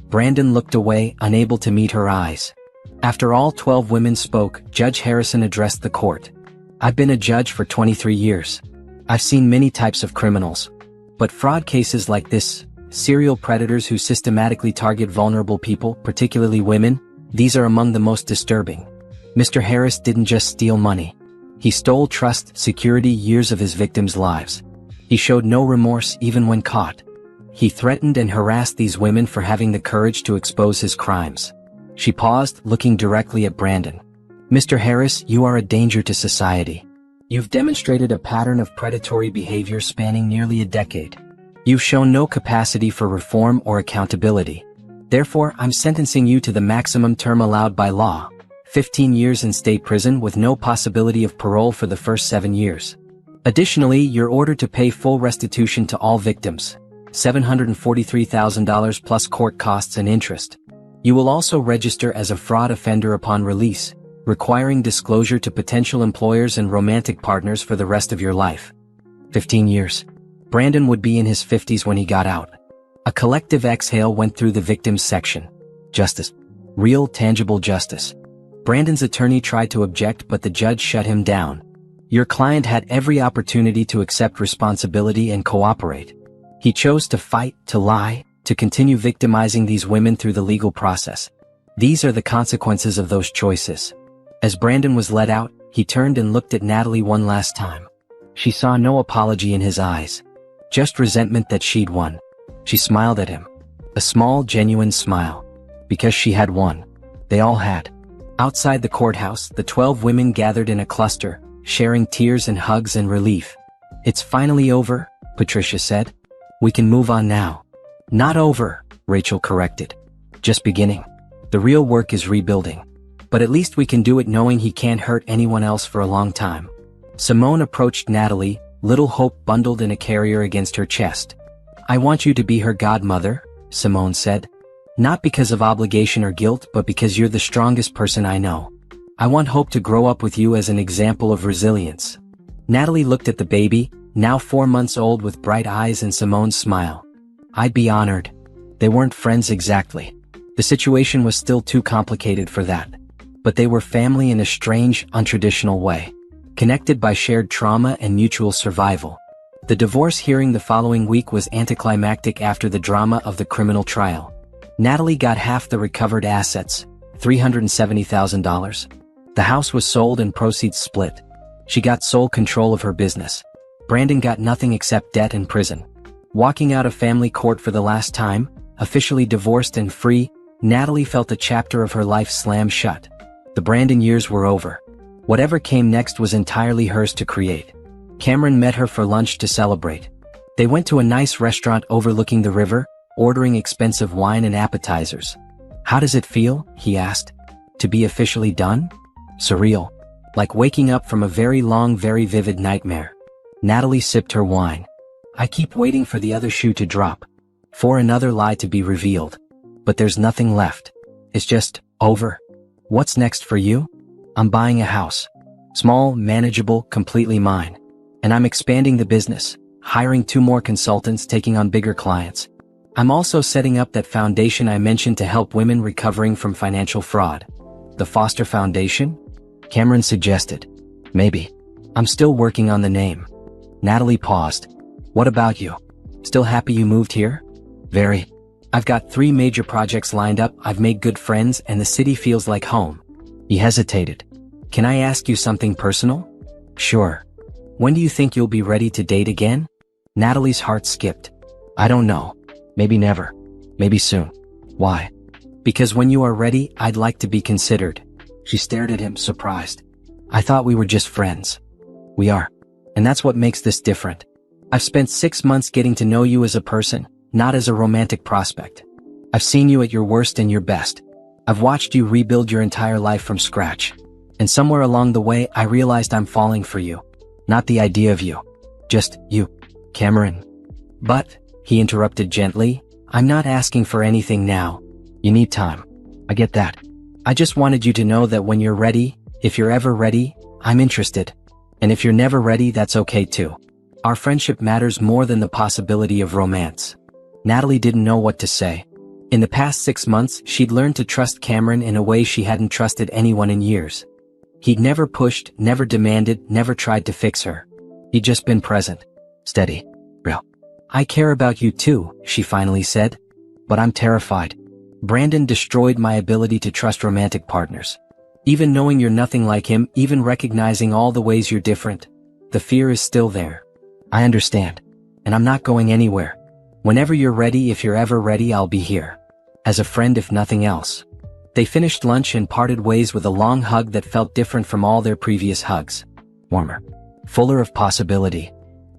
Brandon looked away, unable to meet her eyes. After all 12 women spoke, Judge Harrison addressed the court. I've been a judge for 23 years. I've seen many types of criminals. But fraud cases like this, serial predators who systematically target vulnerable people, particularly women, these are among the most disturbing. Mr. Harris didn't just steal money. He stole trust, security, years of his victims' lives. He showed no remorse even when caught. He threatened and harassed these women for having the courage to expose his crimes. She paused, looking directly at Brandon. Mr. Harris, you are a danger to society. You've demonstrated a pattern of predatory behavior spanning nearly a decade. You've shown no capacity for reform or accountability. Therefore, I'm sentencing you to the maximum term allowed by law, 15 years in state prison with no possibility of parole for the first 7 years. Additionally, you're ordered to pay full restitution to all victims, $743,000 plus court costs and interest. You will also register as a fraud offender upon release, requiring disclosure to potential employers and romantic partners for the rest of your life. 15 years. Brandon would be in his 50s when he got out. A collective exhale went through the victims section. Justice. Real, tangible justice. Brandon's attorney tried to object, but the judge shut him down. Your client had every opportunity to accept responsibility and cooperate. He chose to fight, to lie, to continue victimizing these women through the legal process. These are the consequences of those choices. As Brandon was let out, he turned and looked at Natalie one last time. She saw no apology in his eyes. Just resentment that she'd won. She smiled at him. A small, genuine smile. Because she had won. They all had. Outside the courthouse, the 12 women gathered in a cluster, sharing tears and hugs and relief. It's finally over, Patricia said. We can move on now. Not over, Rachel corrected. Just beginning. The real work is rebuilding. But at least we can do it knowing he can't hurt anyone else for a long time. Simone approached Natalie, little hope bundled in a carrier against her chest. I want you to be her godmother, Simone said. Not because of obligation or guilt, but because you're the strongest person I know. I want Hope to grow up with you as an example of resilience. Natalie looked at the baby, now 4 months old, with bright eyes and Simone's smile. I'd be honored. They weren't friends exactly. The situation was still too complicated for that. But they were family in a strange, untraditional way. Connected by shared trauma and mutual survival. The divorce hearing the following week was anticlimactic after the drama of the criminal trial. Natalie got half the recovered assets, $370,000. The house was sold and proceeds split. She got sole control of her business. Brandon got nothing except debt and prison. Walking out of family court for the last time, officially divorced and free, Natalie felt a chapter of her life slam shut. The Brandon years were over. Whatever came next was entirely hers to create. Cameron met her for lunch to celebrate. They went to a nice restaurant overlooking the river, ordering expensive wine and appetizers. "How does it feel?" he asked. "To be officially done?" "Surreal. Like waking up from a very long, very vivid nightmare." Natalie sipped her wine. "I keep waiting for the other shoe to drop. For another lie to be revealed. But there's nothing left. It's just over." "What's next for you?" "I'm buying a house. Small, manageable, completely mine. And I'm expanding the business, hiring 2 more consultants, taking on bigger clients. I'm also setting up that foundation I mentioned to help women recovering from financial fraud." "The Foster Foundation?" Cameron suggested. "Maybe. I'm still working on the name." Natalie paused. "What about you? Still happy you moved here?" "Very. I've got 3 major projects lined up, I've made good friends, and the city feels like home." He hesitated. "Can I ask you something personal?" "Sure. When do you think you'll be ready to date again?" Natalie's heart skipped. "I don't know. Maybe never. Maybe soon." "Why?" "Because when you are ready, I'd like to be considered." She stared at him, surprised. "I thought we were just friends." "We are. And that's what makes this different. I've spent 6 months getting to know you as a person, not as a romantic prospect. I've seen you at your worst and your best. I've watched you rebuild your entire life from scratch. And somewhere along the way, I realized I'm falling for you. Not the idea of you. Just you, Cameron." "But," he interrupted gently, "I'm not asking for anything now. You need time. I get that. I just wanted you to know that when you're ready, if you're ever ready, I'm interested. And if you're never ready, that's okay too. Our friendship matters more than the possibility of romance." Natalie didn't know what to say. In the past 6 months, she'd learned to trust Cameron in a way she hadn't trusted anyone in years. He'd never pushed, never demanded, never tried to fix her. He'd just been present. Steady. Real. "I care about you too," she finally said. "But I'm terrified. Brandon destroyed my ability to trust romantic partners. Even knowing you're nothing like him, even recognizing all the ways you're different, the fear is still there." "I understand. And I'm not going anywhere. Whenever you're ready, if you're ever ready, I'll be here. As a friend if nothing else." They finished lunch and parted ways with a long hug that felt different from all their previous hugs. Warmer. Fuller of possibility.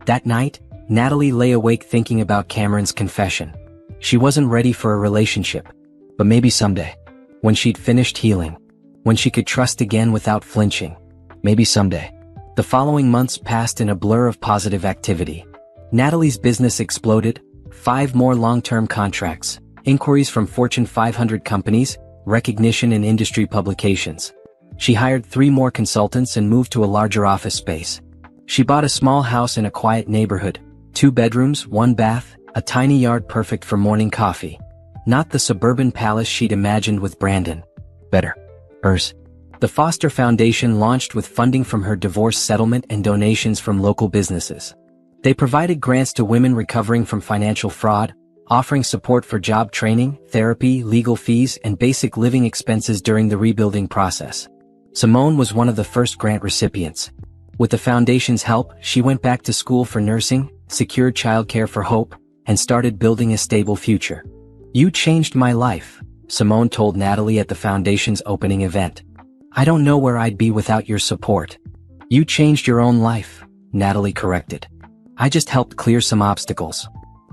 That night, Natalie lay awake thinking about Cameron's confession. She wasn't ready for a relationship. But maybe someday. When she'd finished healing. When she could trust again without flinching. Maybe someday. The following months passed in a blur of positive activity. Natalie's business exploded. 5 more long-term contracts, inquiries from Fortune 500 companies, recognition in industry publications. She hired 3 more consultants and moved to a larger office space. She bought a small house in a quiet neighborhood, 2 bedrooms, 1 bath, a tiny yard perfect for morning coffee. Not the suburban palace she'd imagined with Brandon. Better. Hers. The Foster Foundation launched with funding from her divorce settlement and donations from local businesses. They provided grants to women recovering from financial fraud, offering support for job training, therapy, legal fees, and basic living expenses during the rebuilding process. Simone was one of the first grant recipients. With the foundation's help, she went back to school for nursing, secured childcare for Hope, and started building a stable future. "You changed my life," Simone told Natalie at the foundation's opening event. "I don't know where I'd be without your support." "You changed your own life," Natalie corrected. "I just helped clear some obstacles."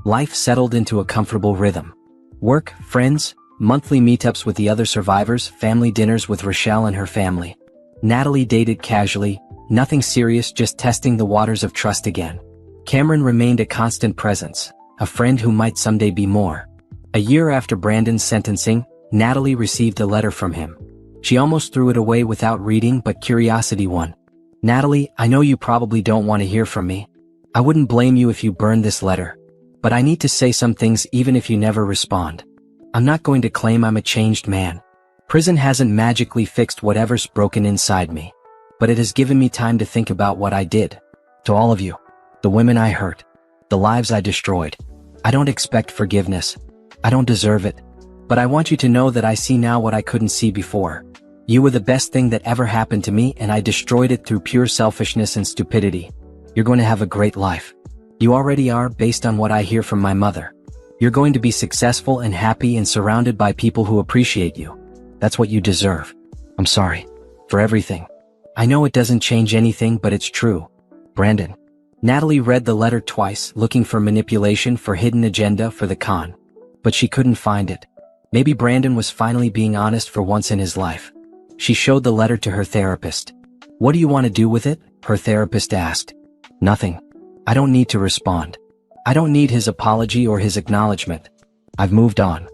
Life settled into a comfortable rhythm. Work, friends, monthly meetups with the other survivors, family dinners with Rochelle and her family. Natalie dated casually, nothing serious, just testing the waters of trust again. Cameron remained a constant presence, a friend who might someday be more. A year after Brandon's sentencing, Natalie received a letter from him. She almost threw it away without reading, but curiosity won. "Natalie, I know you probably don't want to hear from me. I wouldn't blame you if you burned this letter. But I need to say some things even if you never respond. I'm not going to claim I'm a changed man. Prison hasn't magically fixed whatever's broken inside me. But it has given me time to think about what I did. To all of you. The women I hurt. The lives I destroyed. I don't expect forgiveness. I don't deserve it. But I want you to know that I see now what I couldn't see before. You were the best thing that ever happened to me, and I destroyed it through pure selfishness and stupidity. You're going to have a great life. You already are, based on what I hear from my mother. You're going to be successful and happy and surrounded by people who appreciate you. That's what you deserve. I'm sorry. For everything. I know it doesn't change anything, but it's true. Brandon." Natalie read the letter twice, looking for manipulation, for hidden agenda, for the con. but she couldn't find it. Maybe Brandon was finally being honest for once in his life. She showed the letter to her therapist. "What do you want to do with it?" her therapist asked. "Nothing. I don't need to respond. I don't need his apology or his acknowledgement. I've moved on."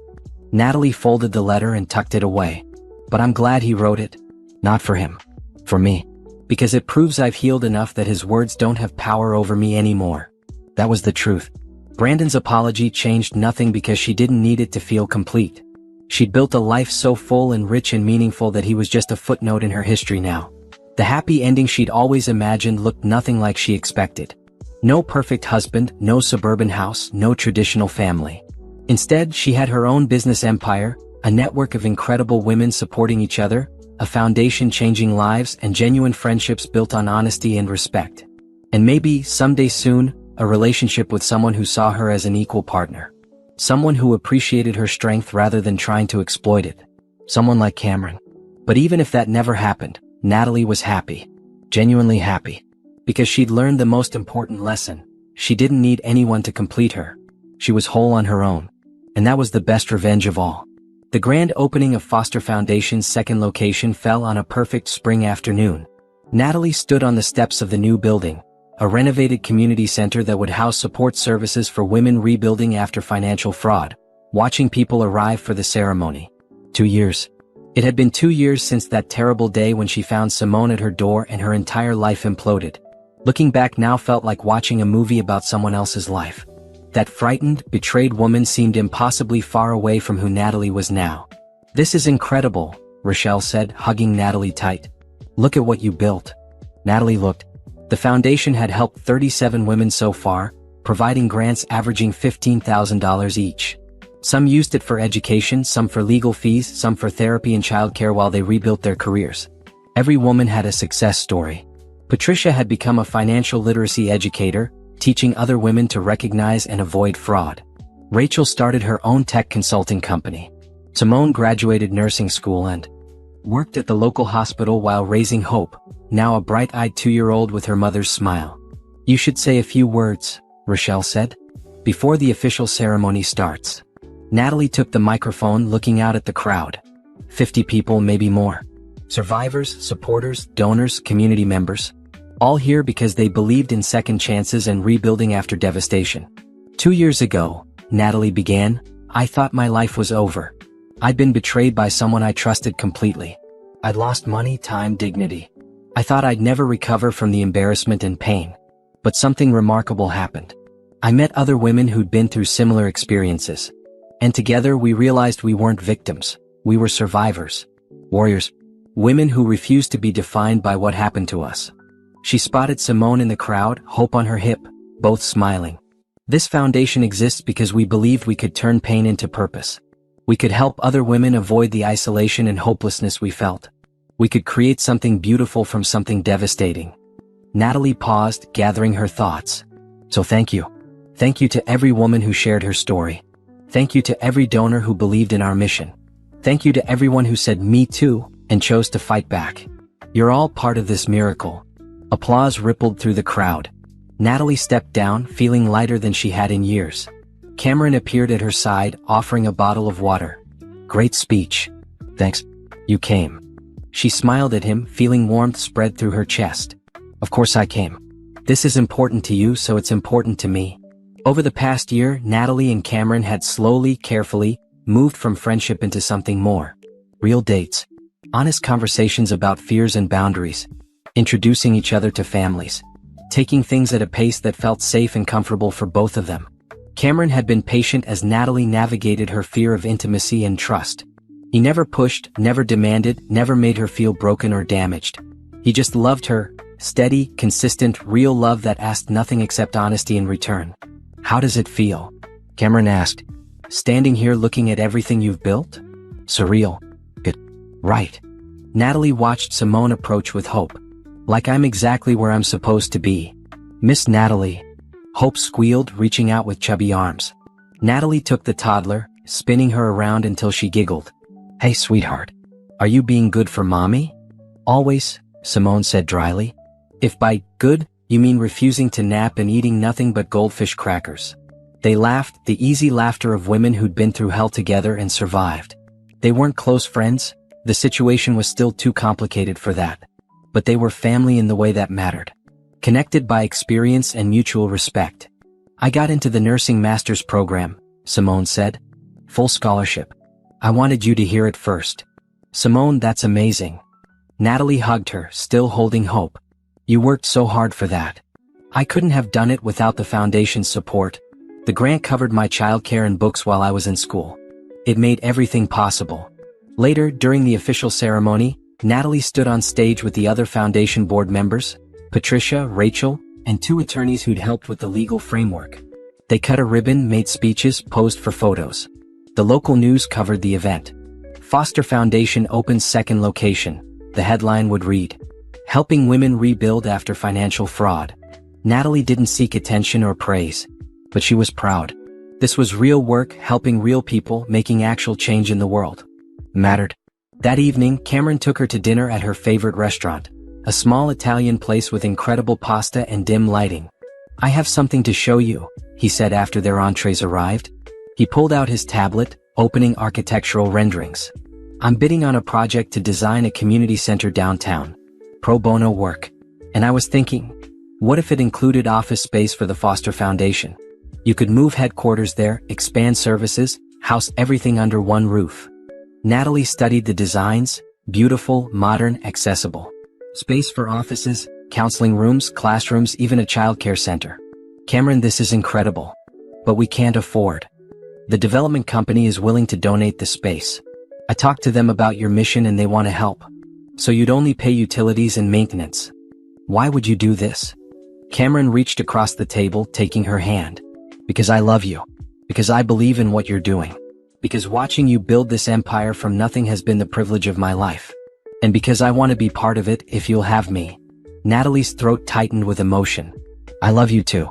Natalie folded the letter and tucked it away. "But I'm glad he wrote it. Not for him. For me. Because it proves I've healed enough that his words don't have power over me anymore." That was the truth. Brandon's apology changed nothing because she didn't need it to feel complete. She'd built a life so full and rich and meaningful that he was just a footnote in her history now. The happy ending she'd always imagined looked nothing like she expected. No perfect husband, no suburban house, no traditional family. Instead, she had her own business empire, a network of incredible women supporting each other, a foundation changing lives, and genuine friendships built on honesty and respect. And maybe, someday soon, a relationship with someone who saw her as an equal partner. Someone who appreciated her strength rather than trying to exploit it. Someone like Cameron. But even if that never happened, Natalie was happy. Genuinely happy. Because she'd learned the most important lesson. She didn't need anyone to complete her. She was whole on her own. And that was the best revenge of all. The grand opening of Foster Foundation's second location fell on a perfect spring afternoon. Natalie stood on the steps of the new building, a renovated community center that would house support services for women rebuilding after financial fraud, watching people arrive for the ceremony. 2 years. It had been 2 years since that terrible day when she found Simone at her door and her entire life imploded. Looking back now felt like watching a movie about someone else's life. That frightened, betrayed woman seemed impossibly far away from who Natalie was now. "This is incredible," Rochelle said, hugging Natalie tight. "Look at what you built." Natalie looked. The foundation had helped 37 women so far, providing grants averaging $15,000 each. Some used it for education, some for legal fees, some for therapy and childcare while they rebuilt their careers. Every woman had a success story. Patricia had become a financial literacy educator, teaching other women to recognize and avoid fraud. Rachel started her own tech consulting company. Simone graduated nursing school and worked at the local hospital while raising Hope, now a bright-eyed 2-year-old with her mother's smile. "You should say a few words," Rochelle said, "before the official ceremony starts." Natalie took the microphone, looking out at the crowd. 50 people, maybe more. Survivors, supporters, donors, community members. All here because they believed in second chances and rebuilding after devastation. 2 years ago, Natalie began, "I thought my life was over. I'd been betrayed by someone I trusted completely. I'd lost money, time, dignity. I thought I'd never recover from the embarrassment and pain. But something remarkable happened. I met other women who'd been through similar experiences. And together we realized we weren't victims. We were survivors. Warriors. Women who refused to be defined by what happened to us." She spotted Simone in the crowd, Hope on her hip, both smiling. "This foundation exists because we believed we could turn pain into purpose. We could help other women avoid the isolation and hopelessness we felt. We could create something beautiful from something devastating." Natalie paused, gathering her thoughts. "So thank you. Thank you to every woman who shared her story. Thank you to every donor who believed in our mission. Thank you to everyone who said me too and chose to fight back. You're all part of this miracle." Applause rippled through the crowd. Natalie stepped down, feeling lighter than she had in years. Cameron appeared at her side, offering a bottle of water. "Great speech. Thanks. You came." She smiled at him, feeling warmth spread through her chest. "Of course I came. This is important to you, so it's important to me." Over the past year, Natalie and Cameron had slowly, carefully, moved from friendship into something more. Real dates. Honest conversations about fears and boundaries. Introducing each other to families. Taking things at a pace that felt safe and comfortable for both of them. Cameron had been patient as Natalie navigated her fear of intimacy and trust. He never pushed, never demanded, never made her feel broken or damaged. He just loved her, steady, consistent, real love that asked nothing except honesty in return. "How does it feel?" Cameron asked. "Standing here looking at everything you've built?" "Surreal." "Good. Right." Natalie watched Simone approach with Hope. "Like I'm exactly where I'm supposed to be." "Miss Natalie." Hope squealed, reaching out with chubby arms. Natalie took the toddler, spinning her around until she giggled. "Hey, sweetheart. Are you being good for mommy?" "Always," Simone said dryly. "If by good, you mean refusing to nap and eating nothing but goldfish crackers." They laughed, the easy laughter of women who'd been through hell together and survived. They weren't close friends, the situation was still too complicated for that. But they were family in the way that mattered. Connected by experience and mutual respect. I got into the nursing master's program, Simone said. Full scholarship. I wanted you to hear it first. Simone, that's amazing. Natalie hugged her, still holding hope. You worked so hard for that. I couldn't have done it without the foundation's support. The grant covered my childcare and books while I was in school. It made everything possible. Later, during the official ceremony, Natalie stood on stage with the other foundation board members, Patricia, Rachel, and 2 attorneys who'd helped with the legal framework. They cut a ribbon, made speeches, posed for photos. The local news covered the event. Foster Foundation opens second location. The headline would read, Helping Women Rebuild After Financial Fraud. Natalie didn't seek attention or praise, but she was proud. This was real work, helping real people, making actual change in the world. Mattered. That evening, Cameron took her to dinner at her favorite restaurant, a small Italian place with incredible pasta and dim lighting. I have something to show you, he said after their entrees arrived. He pulled out his tablet, opening architectural renderings. I'm bidding on a project to design a community center downtown. Pro bono work. And I was thinking, what if it included office space for the Foster Foundation? You could move headquarters there, expand services, house everything under one roof. Natalie studied the designs, beautiful, modern, accessible. Space for offices, counseling rooms, classrooms, even a childcare center. Cameron, this is incredible. But we can't afford. The development company is willing to donate the space. I talked to them about your mission and they want to help. So you'd only pay utilities and maintenance. Why would you do this? Cameron reached across the table, taking her hand. Because I love you. Because I believe in what you're doing. Because watching you build this empire from nothing has been the privilege of my life. And because I want to be part of it if you'll have me. Natalie's throat tightened with emotion. I love you too.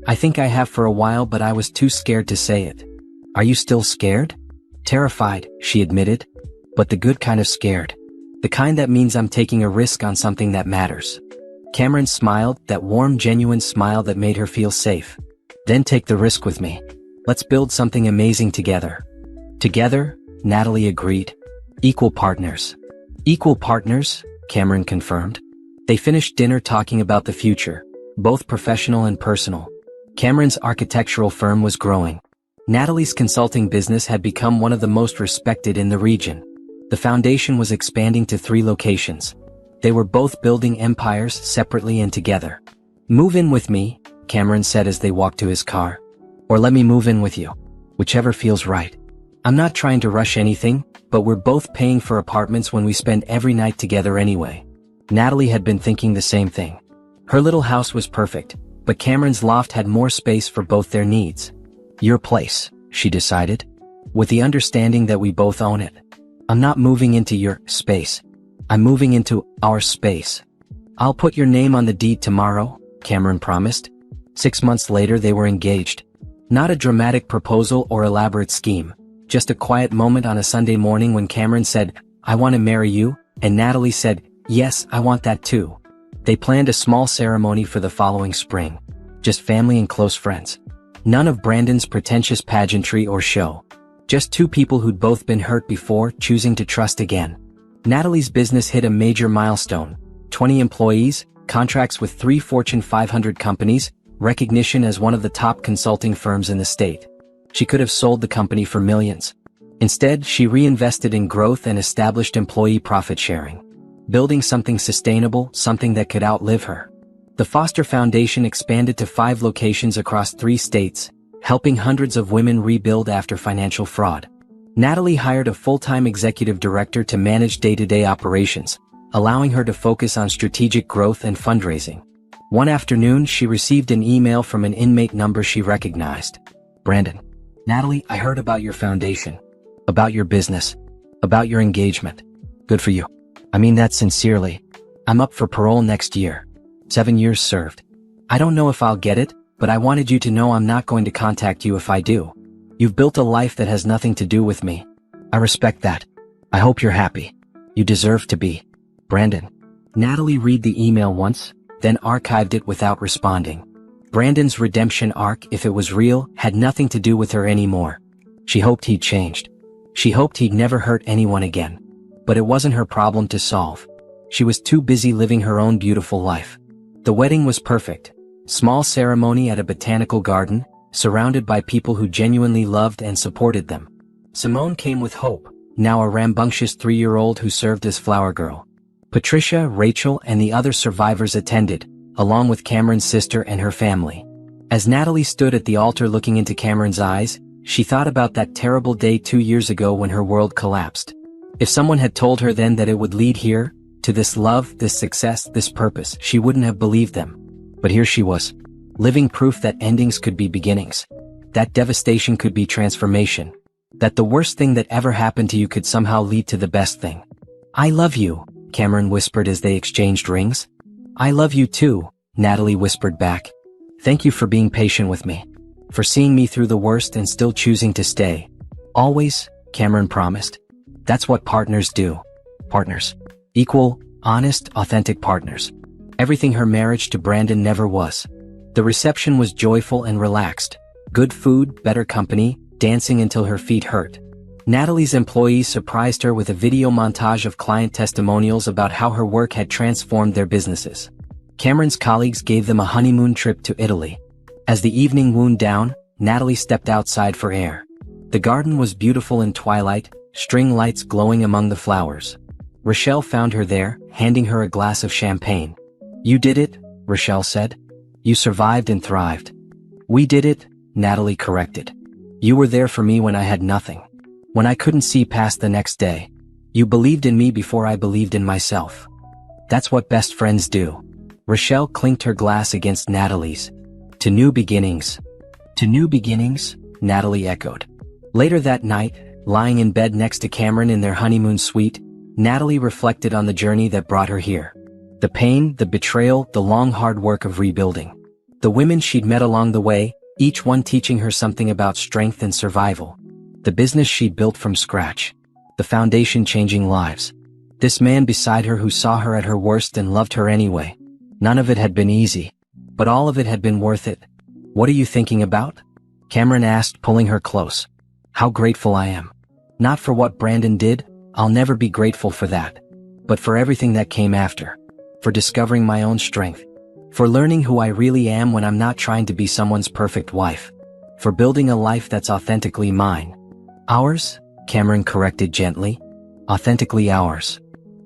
I think I have for a while, but I was too scared to say it. Are you still scared? Terrified, she admitted. But the good kind of scared. The kind that means I'm taking a risk on something that matters. Cameron smiled, that warm, genuine smile that made her feel safe. Then take the risk with me. Let's build something amazing together. Together, Natalie agreed. Equal partners. Equal partners, Cameron confirmed. They finished dinner talking about the future, both professional and personal. Cameron's architectural firm was growing. Natalie's consulting business had become one of the most respected in the region. The foundation was expanding to 3 locations. They were both building empires separately and together. Move in with me, Cameron said as they walked to his car. Or let me move in with you. Whichever feels right. I'm not trying to rush anything, but we're both paying for apartments when we spend every night together anyway. Natalie had been thinking the same thing. Her little house was perfect, but Cameron's loft had more space for both their needs. Your place, she decided, with the understanding that we both own it. I'm not moving into your space. I'm moving into our space. I'll put your name on the deed tomorrow, Cameron promised. 6 months later they were engaged. Not a dramatic proposal or elaborate scheme, just a quiet moment on a Sunday morning when Cameron said, I want to marry you, and Natalie said, yes, I want that too. They planned a small ceremony for the following spring. Just family and close friends. None of Brandon's pretentious pageantry or show. Just 2 people who'd both been hurt before, choosing to trust again. Natalie's business hit a major milestone. 20 employees, contracts with 3 Fortune 500 companies, recognition as one of the top consulting firms in the state. She could have sold the company for millions. Instead, she reinvested in growth and established employee profit sharing. Building something sustainable, something that could outlive her. The Foster Foundation expanded to 5 locations across 3 states, helping hundreds of women rebuild after financial fraud. Natalie hired a full-time executive director to manage day-to-day operations, allowing her to focus on strategic growth and fundraising. One afternoon, she received an email from an inmate number she recognized. Brandon. Natalie, I heard about your foundation. About your business. About your engagement. Good for you. I mean that sincerely. I'm up for parole next year. 7 years served. I don't know if I'll get it, but I wanted you to know I'm not going to contact you if I do. You've built a life that has nothing to do with me. I respect that. I hope you're happy. You deserve to be. Brandon. Natalie read the email once, then archived it without responding. Brandon's redemption arc, if it was real, had nothing to do with her anymore. She hoped he'd changed. She hoped he'd never hurt anyone again. But it wasn't her problem to solve. She was too busy living her own beautiful life. The wedding was perfect. Small ceremony at a botanical garden, surrounded by people who genuinely loved and supported them. Simone came with Hope, now a rambunctious 3-year-old who served as flower girl. Patricia, Rachel, and the other survivors attended, along with Cameron's sister and her family. As Natalie stood at the altar looking into Cameron's eyes, she thought about that terrible day 2 years ago when her world collapsed. If someone had told her then that it would lead here, to this love, this success, this purpose, she wouldn't have believed them. But here she was, living proof that endings could be beginnings, that devastation could be transformation, that the worst thing that ever happened to you could somehow lead to the best thing. "I love you," Cameron whispered as they exchanged rings. "I love you too," Natalie whispered back. "Thank you for being patient with me, for seeing me through the worst and still choosing to stay. Always," Cameron promised. That's what partners do. Partners. Equal, honest, authentic partners. Everything her marriage to Brandon never was. The reception was joyful and relaxed. Good food, better company, dancing until her feet hurt. Natalie's employees surprised her with a video montage of client testimonials about how her work had transformed their businesses. Cameron's colleagues gave them a honeymoon trip to Italy. As the evening wound down, Natalie stepped outside for air. The garden was beautiful in twilight, string lights glowing among the flowers. Rochelle found her there, handing her a glass of champagne. "You did it," Rochelle said. "You survived and thrived." "We did it," Natalie corrected. "You were there for me when I had nothing. When I couldn't see past the next day. You believed in me before I believed in myself. That's what best friends do." Rochelle clinked her glass against Natalie's. "To new beginnings." "To new beginnings," Natalie echoed. Later that night, lying in bed next to Cameron in their honeymoon suite, Natalie reflected on the journey that brought her here. The pain, the betrayal, the long hard work of rebuilding. The women she'd met along the way, each one teaching her something about strength and survival. The business she'd built from scratch. The foundation changing lives. This man beside her who saw her at her worst and loved her anyway. None of it had been easy, but all of it had been worth it. "What are you thinking about?" Cameron asked, pulling her close. "How grateful I am. Not for what Brandon did, I'll never be grateful for that. But for everything that came after. For discovering my own strength. For learning who I really am when I'm not trying to be someone's perfect wife. For building a life that's authentically mine." "Ours," Cameron corrected gently. "Authentically ours."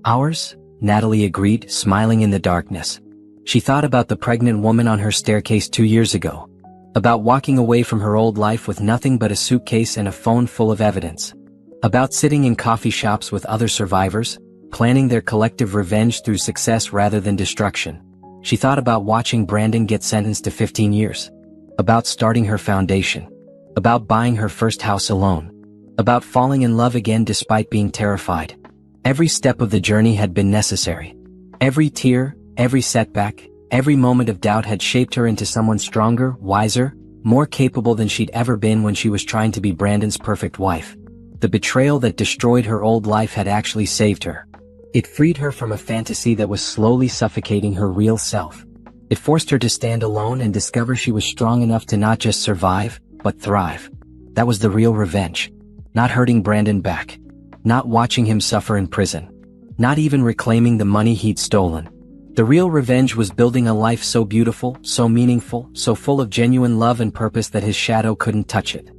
"Ours," Natalie agreed, smiling in the darkness. She thought about the pregnant woman on her staircase 2 years ago. About walking away from her old life with nothing but a suitcase and a phone full of evidence. About sitting in coffee shops with other survivors, planning their collective revenge through success rather than destruction. She thought about watching Brandon get sentenced to 15 years. About starting her foundation. About buying her first house alone. About falling in love again despite being terrified. Every step of the journey had been necessary. Every tear, every setback, every moment of doubt had shaped her into someone stronger, wiser, more capable than she'd ever been when she was trying to be Brandon's perfect wife. The betrayal that destroyed her old life had actually saved her. It freed her from a fantasy that was slowly suffocating her real self. It forced her to stand alone and discover she was strong enough to not just survive, but thrive. That was the real revenge. Not hurting Brandon back. Not watching him suffer in prison. Not even reclaiming the money he'd stolen. The real revenge was building a life so beautiful, so meaningful, so full of genuine love and purpose that his shadow couldn't touch it.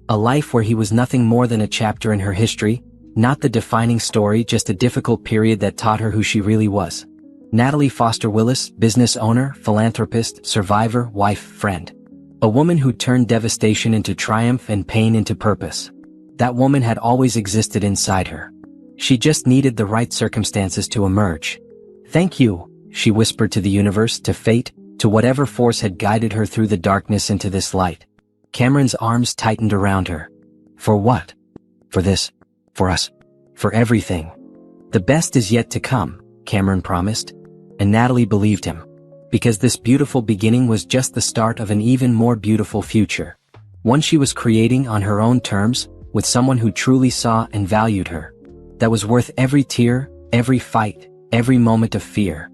A life where he was nothing more than a chapter in her history, not the defining story, just a difficult period that taught her who she really was. Natalie Foster Willis, business owner, philanthropist, survivor, wife, friend. A woman who turned devastation into triumph and pain into purpose. That woman had always existed inside her. She just needed the right circumstances to emerge. "Thank you," she whispered to the universe, to fate, to whatever force had guided her through the darkness into this light. Cameron's arms tightened around her. "For what?" "For this. For us. For everything. The best is yet to come," Cameron promised. And Natalie believed him. Because this beautiful beginning was just the start of an even more beautiful future. One she was creating on her own terms, with someone who truly saw and valued her. That was worth every tear, every fight, every moment of fear.